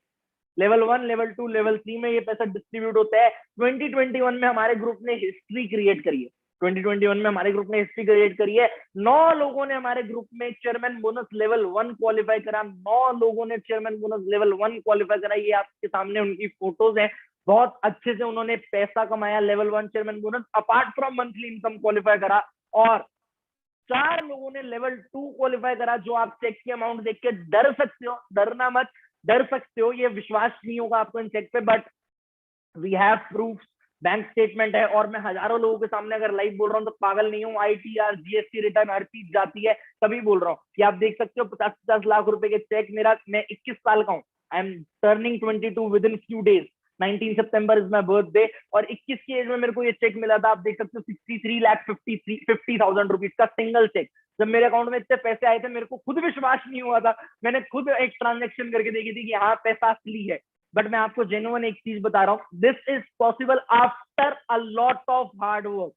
लेवल 1 लेवल 2 लेवल 3 में ये पैसा डिस्ट्रीब्यूट होता है। 2021 में हमारे ग्रुप ने हिस्ट्री क्रिएट करी है। 2021 में हमारे ग्रुप ने हिस्ट्री क्रिएट करी है। 9 लोगों ने हमारे ग्रुप में चेयरमैन बोनस लेवल 1 क्वालिफाई करा। 9 लोगों ने चेयरमैन बोनस लेवल 1 क्वालिफाई करा। ये आपके सामने उनकी फोटोज हैं। बहुत अच्छे से उन्होंने पैसा कमाया। Level 1 chairman bonus apart from monthly income qualify करा। और 4 लोगों ने लेवल 2 क्वालिफाई करा। जो आप चेक की अमाउंट देख के डर सकते हो, डरना मत, डर सकते हो, ये विश्वास नहीं होगा आपको इन चेक पे, but we have proof, bank statement है। और मैं हजारों लोगों के सामने अगर लाइव बोल रहा हूँ तो पागल नहीं हूँ। ITR GST रिटर्न हर चीज जाती है, तभी बोल रहा हूँ कि आप देख सकते हो 50-50 लाख रुपए के चेक। मेरा, मैं 21 साल का हूँ, I am turning 22 with in few days. 19 September is my birthday. और 21 की एज में मेरे को ये चेक मिला था। आप देख सकते हो 63,50,000 रुपीज का सिंगल चेक। जब मेरे अकाउंट में इतने पैसे आए थे, मेरे को खुद विश्वास नहीं हुआ था। मैंने खुद एक ट्रांजेक्शन करके देखी थी कि हाँ पैसा असली है। बट मैं आपको जेन्युइन एक चीज बता रहा हूँ, this is possible after a lot of hard work.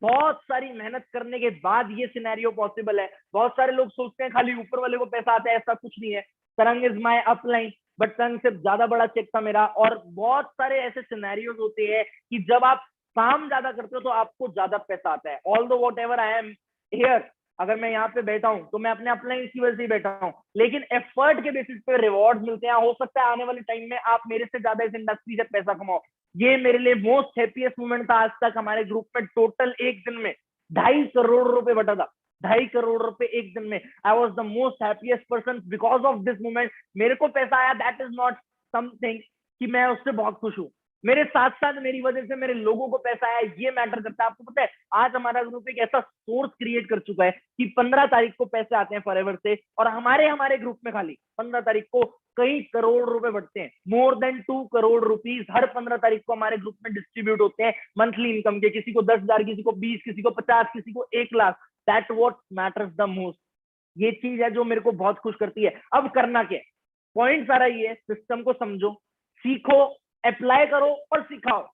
बहुत सारी मेहनत करने के बाद ये सिनेरियो पॉसिबल है। बहुत सारे लोग सोचते हैं खाली ऊपर वाले को पैसा आता है, ऐसा कुछ नहीं है। तरंग इज माई अपलाइन, बट तरंग से ज्यादा बड़ा चेक था मेरा। और बहुत सारे ऐसे सिनेरियोज होते हैं कि जब आप काम ज्यादा करते हो तो आपको ज्यादा पैसा आता है। ऑल दो what ever I am here, अगर मैं यहाँ पे बैठा हूँ तो मैं अपने अपलाइन की वजह से ही बैठा हूँ, लेकिन एफर्ट के बेसिस पे रिवॉर्ड मिलते हैं। हो सकता है आने वाले टाइम में आप मेरे से ज्यादा इस इंडस्ट्री से पैसा कमाओ। ये मेरे लिए मोस्ट हैप्पीएस्ट मोमेंट था आज तक। हमारे ग्रुप में टोटल एक दिन में 2.5 करोड़ रुपए बटा था, 2.5 करोड़ रुपए एक दिन में। I was the most happiest person because of this moment. मेरे को पैसा आया, दैट इज नॉट समथिंग कि मैं उससे बहुत खुश हूँ। मेरे साथ साथ मेरी वजह से मेरे लोगों को पैसा आया, ये मैटर करता है। आपको पता है आज हमारा ग्रुप एक ऐसा सोर्स क्रिएट कर चुका है कि 15 तारीख को पैसे आते हैं फॉरएवर से, और हमारे ग्रुप में खाली 15 तारीख को कई करोड़ रुपए बढ़ते हैं। मोर देन 2 करोड़ रुपीज हर 15 तारीख को हमारे ग्रुप में डिस्ट्रीब्यूट होते हैं मंथली इनकम के। किसी को 10,000, किसी को 20, किसी को 50, किसी को 1 lakh. That what matters the most. ये चीज है जो मेरे को बहुत खुश करती है। अब करना क्या है, पॉइंट सारा ये है, सिस्टम को समझो, सीखो, अप्लाई करो और सिखाओ।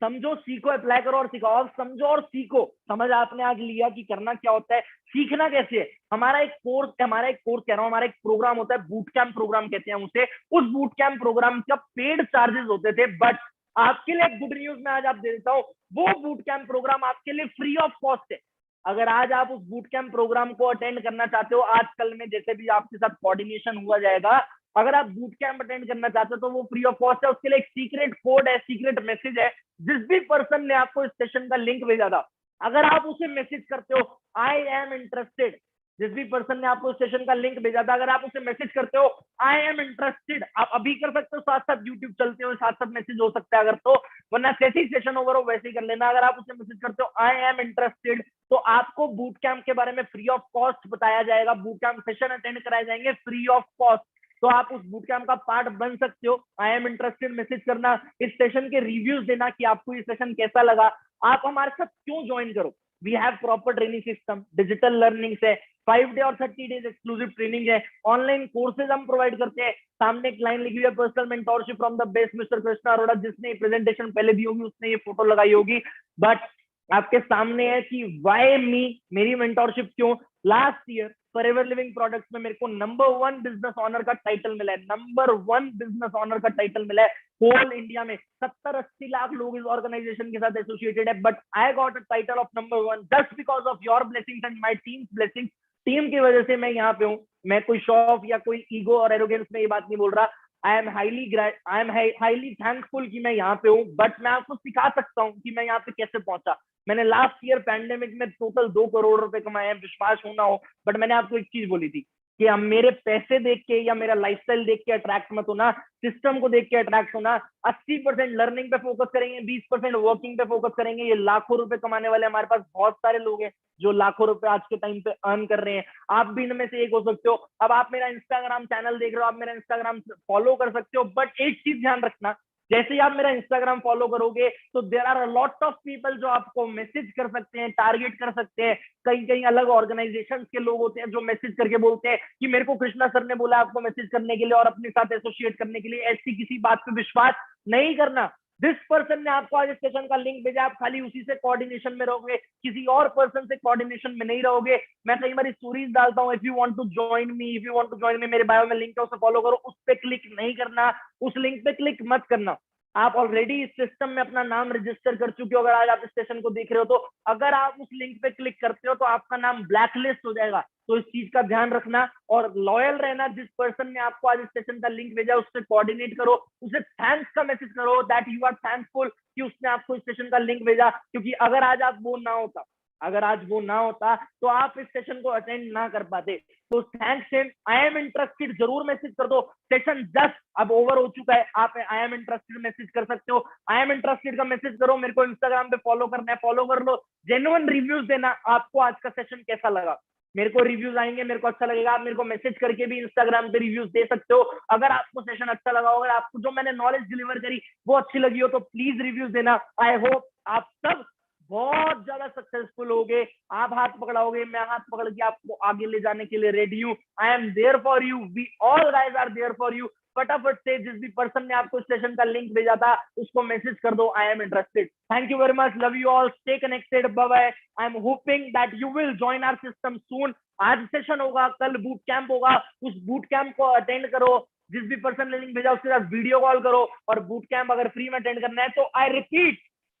समझो, सीखो, अप्लाई करो और सिखाओ। अब समझो और सीखो, समझ आपने आज लिया कि करना क्या होता है, सीखना कैसे है। हमारा एक कोर्स कह रहा हूं, हमारा एक प्रोग्राम होता है, बूट कैंप प्रोग्राम कहते हैं उसे। उस बूट कैंप प्रोग्राम का पेड चार्जेस होते थे, बट आपके लिए एक गुड न्यूज मैं आज आप दे देता हूं, वो बूट कैंप प्रोग्राम आपके लिए फ्री ऑफ कॉस्ट है। अगर आज आप उस बूट कैंप प्रोग्राम को अटेंड करना चाहते हो, आजकल में जैसे भी आपके साथ कोऑर्डिनेशन हुआ जाएगा, अगर आप बूट कैंप अटेंड करना चाहते हो तो वो फ्री ऑफ कॉस्ट है। उसके लिए एक सीक्रेट कोड है, सीक्रेट मैसेज है। जिस भी पर्सन ने आपको इस सेशन का लिंक भेजा था, अगर आप उसे मैसेज करते हो आई एम इंटरेस्टेड, जिस भी पर्सन ने आपको इस सेशन का लिंक भेजा था, अगर आप उसे मैसेज करते हो आई एम इंटरेस्टेड, आप अभी कर सकते हो, साथ साथ यूट्यूब चलते हो, साथ साथ मैसेज हो सकता है अगर, तो वरना जैसे ही सेशन ओवर हो वैसे ही कर लेना। अगर आप उसे मैसेज करते हो आई एम इंटरेस्टेड, तो आपको बूट कैंप के बारे में फ्री ऑफ कॉस्ट बताया जाएगा, बूट कैंप सेशन अटेंड कराए जाएंगे फ्री ऑफ कॉस्ट। तो आप उस बूट कैंप का पार्ट बन सकते हो। आई एम इंटरेस्टेड मैसेज करना, इस सेशन के रिव्यूज देना कि आपको ये सेशन कैसा लगा, आप हमारे साथ क्यों ज्वाइन करो। We have proper training system, digital learning है, 5 डे और 30 डेज एक्सक्लूसिव ट्रेनिंग है, ऑनलाइन कोर्सेज हम प्रोवाइड करते हैं। सामने एक लाइन लिखी हुई है, personal mentorship from the best mister Krishna Arora. जिसने प्रेजेंटेशन पहले दी होगी उसने ये फोटो लगाई होगी, बट आपके सामने है कि वाई मी, मेरी मेंटोरशिप क्यों। Last year forever living products में मेरे को नंबर 1 बिजनेस ऑनर का टाइटल मिला है, नंबर 1 बिजनेस ऑनर का टाइटल मिला है होल इंडिया में। 70-80 लाख लोग इस ऑर्गेनाइजेशन के साथ एसोसिएटेड है, but I got a title of number 1 just because of your blessings and my teams blessings. Team की वजह से मैं यहाँ पे हूँ। मैं कोई शो ऑफ या कोई ईगो और एरोगेंस में ये बात नहीं बोल रहा। आई एम हाईली थैंकफुल कि मैं यहाँ पे हूँ, बट मैं आपको सिखा सकता हूँ कि मैं यहाँ पे कैसे पहुंचा। मैंने लास्ट ईयर पैंडेमिक में टोटल 2 करोड़ रुपए कमाए हैं, विश्वास हो ना हो, बट मैंने आपको एक चीज बोली थी कि हम मेरे पैसे देख के या मेरा लाइफस्टाइल देख के अट्रैक्ट मत होना, सिस्टम को देख के अट्रैक्ट होना। 80% लर्निंग पे फोकस करेंगे, 20% वर्किंग पे फोकस करेंगे। ये लाखों रुपए कमाने वाले हमारे पास बहुत सारे लोग हैं जो लाखों रुपए आज के टाइम पे अर्न कर रहे हैं। आप भी इनमें से एक हो सकते हो। अब आप मेरा इंस्टाग्राम चैनल देख रहे हो, आप मेरा इंस्टाग्राम फॉलो कर सकते हो, बट एक चीज ध्यान रखना, जैसे ही आप मेरा इंस्टाग्राम फॉलो करोगे तो there are a lot of people जो आपको मैसेज कर सकते हैं, टारगेट कर सकते हैं। कई कई अलग ऑर्गेनाइजेशंस के लोग होते हैं जो मैसेज करके बोलते हैं कि मेरे को कृष्णा सर ने बोला आपको मैसेज करने के लिए और अपने साथ एसोसिएट करने के लिए। ऐसी किसी बात पे विश्वास नहीं करना। जिस पर्सन ने आपको आज सेशन का लिंक भेजा, आप खाली उसी से कोऑर्डिनेशन में रहोगे, किसी और पर्सन से कोऑर्डिनेशन में नहीं रहोगे। मैं कई बार स्टोरीज डालता हूँ, if you want to join me, मेरे बायो में लिंक है, उसे फॉलो करो। उस पर क्लिक नहीं करना, उस लिंक पे क्लिक मत करना। आप ऑलरेडी इस सिस्टम में अपना नाम रजिस्टर कर चुके हो। अगर आज आप इस सेशन को देख रहे हो तो अगर आप उस लिंक पे क्लिक करते हो तो आपका नाम ब्लैक लिस्ट हो जाएगा। तो इस चीज का ध्यान रखना और लॉयल रहना। जिस पर्सन ने आपको आज इस सेशन का लिंक भेजा उससे कोऑर्डिनेट करो, उसे थैंक्स का मैसेज करो, दैट यू आर थैंकफुल कि उसने आपको इस सेशन का लिंक भेजा। क्योंकि अगर आज आप वो ना होता तो आप इस सेशन को अटेंड ना कर पाते। तो thanks and I am interested जरूर मैसेज कर दो। सेशन जस्ट अब ओवर हो चुका है, आप आई एम इंटरेस्टेड मैसेज कर सकते हो। आई एम इंटरेस्टेड का मैसेज करो, मेरे को इंस्टाग्राम पे फॉलो करना है, फॉलो कर लो। जेन्युइन रिव्यूज देना, आपको आज का सेशन कैसा लगा। मेरे को रिव्यूज आएंगे, मेरे को अच्छा लगेगा। आप मेरे को मैसेज करके भी इंस्टाग्राम पे रिव्यूज दे सकते हो। अगर आपको सेशन अच्छा लगा, अगर आपको जो मैंने नॉलेज डिलीवर करी वो अच्छी लगी हो तो प्लीज रिव्यूज देना। आई होप आप सब बहुत ज्यादा सक्सेसफुल होगे। आप हाथ पकड़ाओगे, मैं हाथ पकड़ के आपको आगे ले जाने के लिए रेडी हूँ। I am there for you, we all guys are there for you. फटाफट से जिस भी पर्सन ने आपको सेशन का लिंक भेजा था उसको मैसेज कर दो, I am interested. Thank you very much, love you all, stay connected, bye bye. I am hoping that you will join our system soon. आज सेशन होगा, कल बूट कैंप होगा, उस बूट कैंप को अटेंड करो। जिस भी पर्सन ने लिंक भेजा उसके साथ वीडियो कॉल करो और बूट कैंप अगर फ्री में अटेंड करना है तो I repeat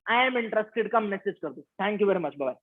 I am interested का मैसेज कर दो। Thank you very much, bye.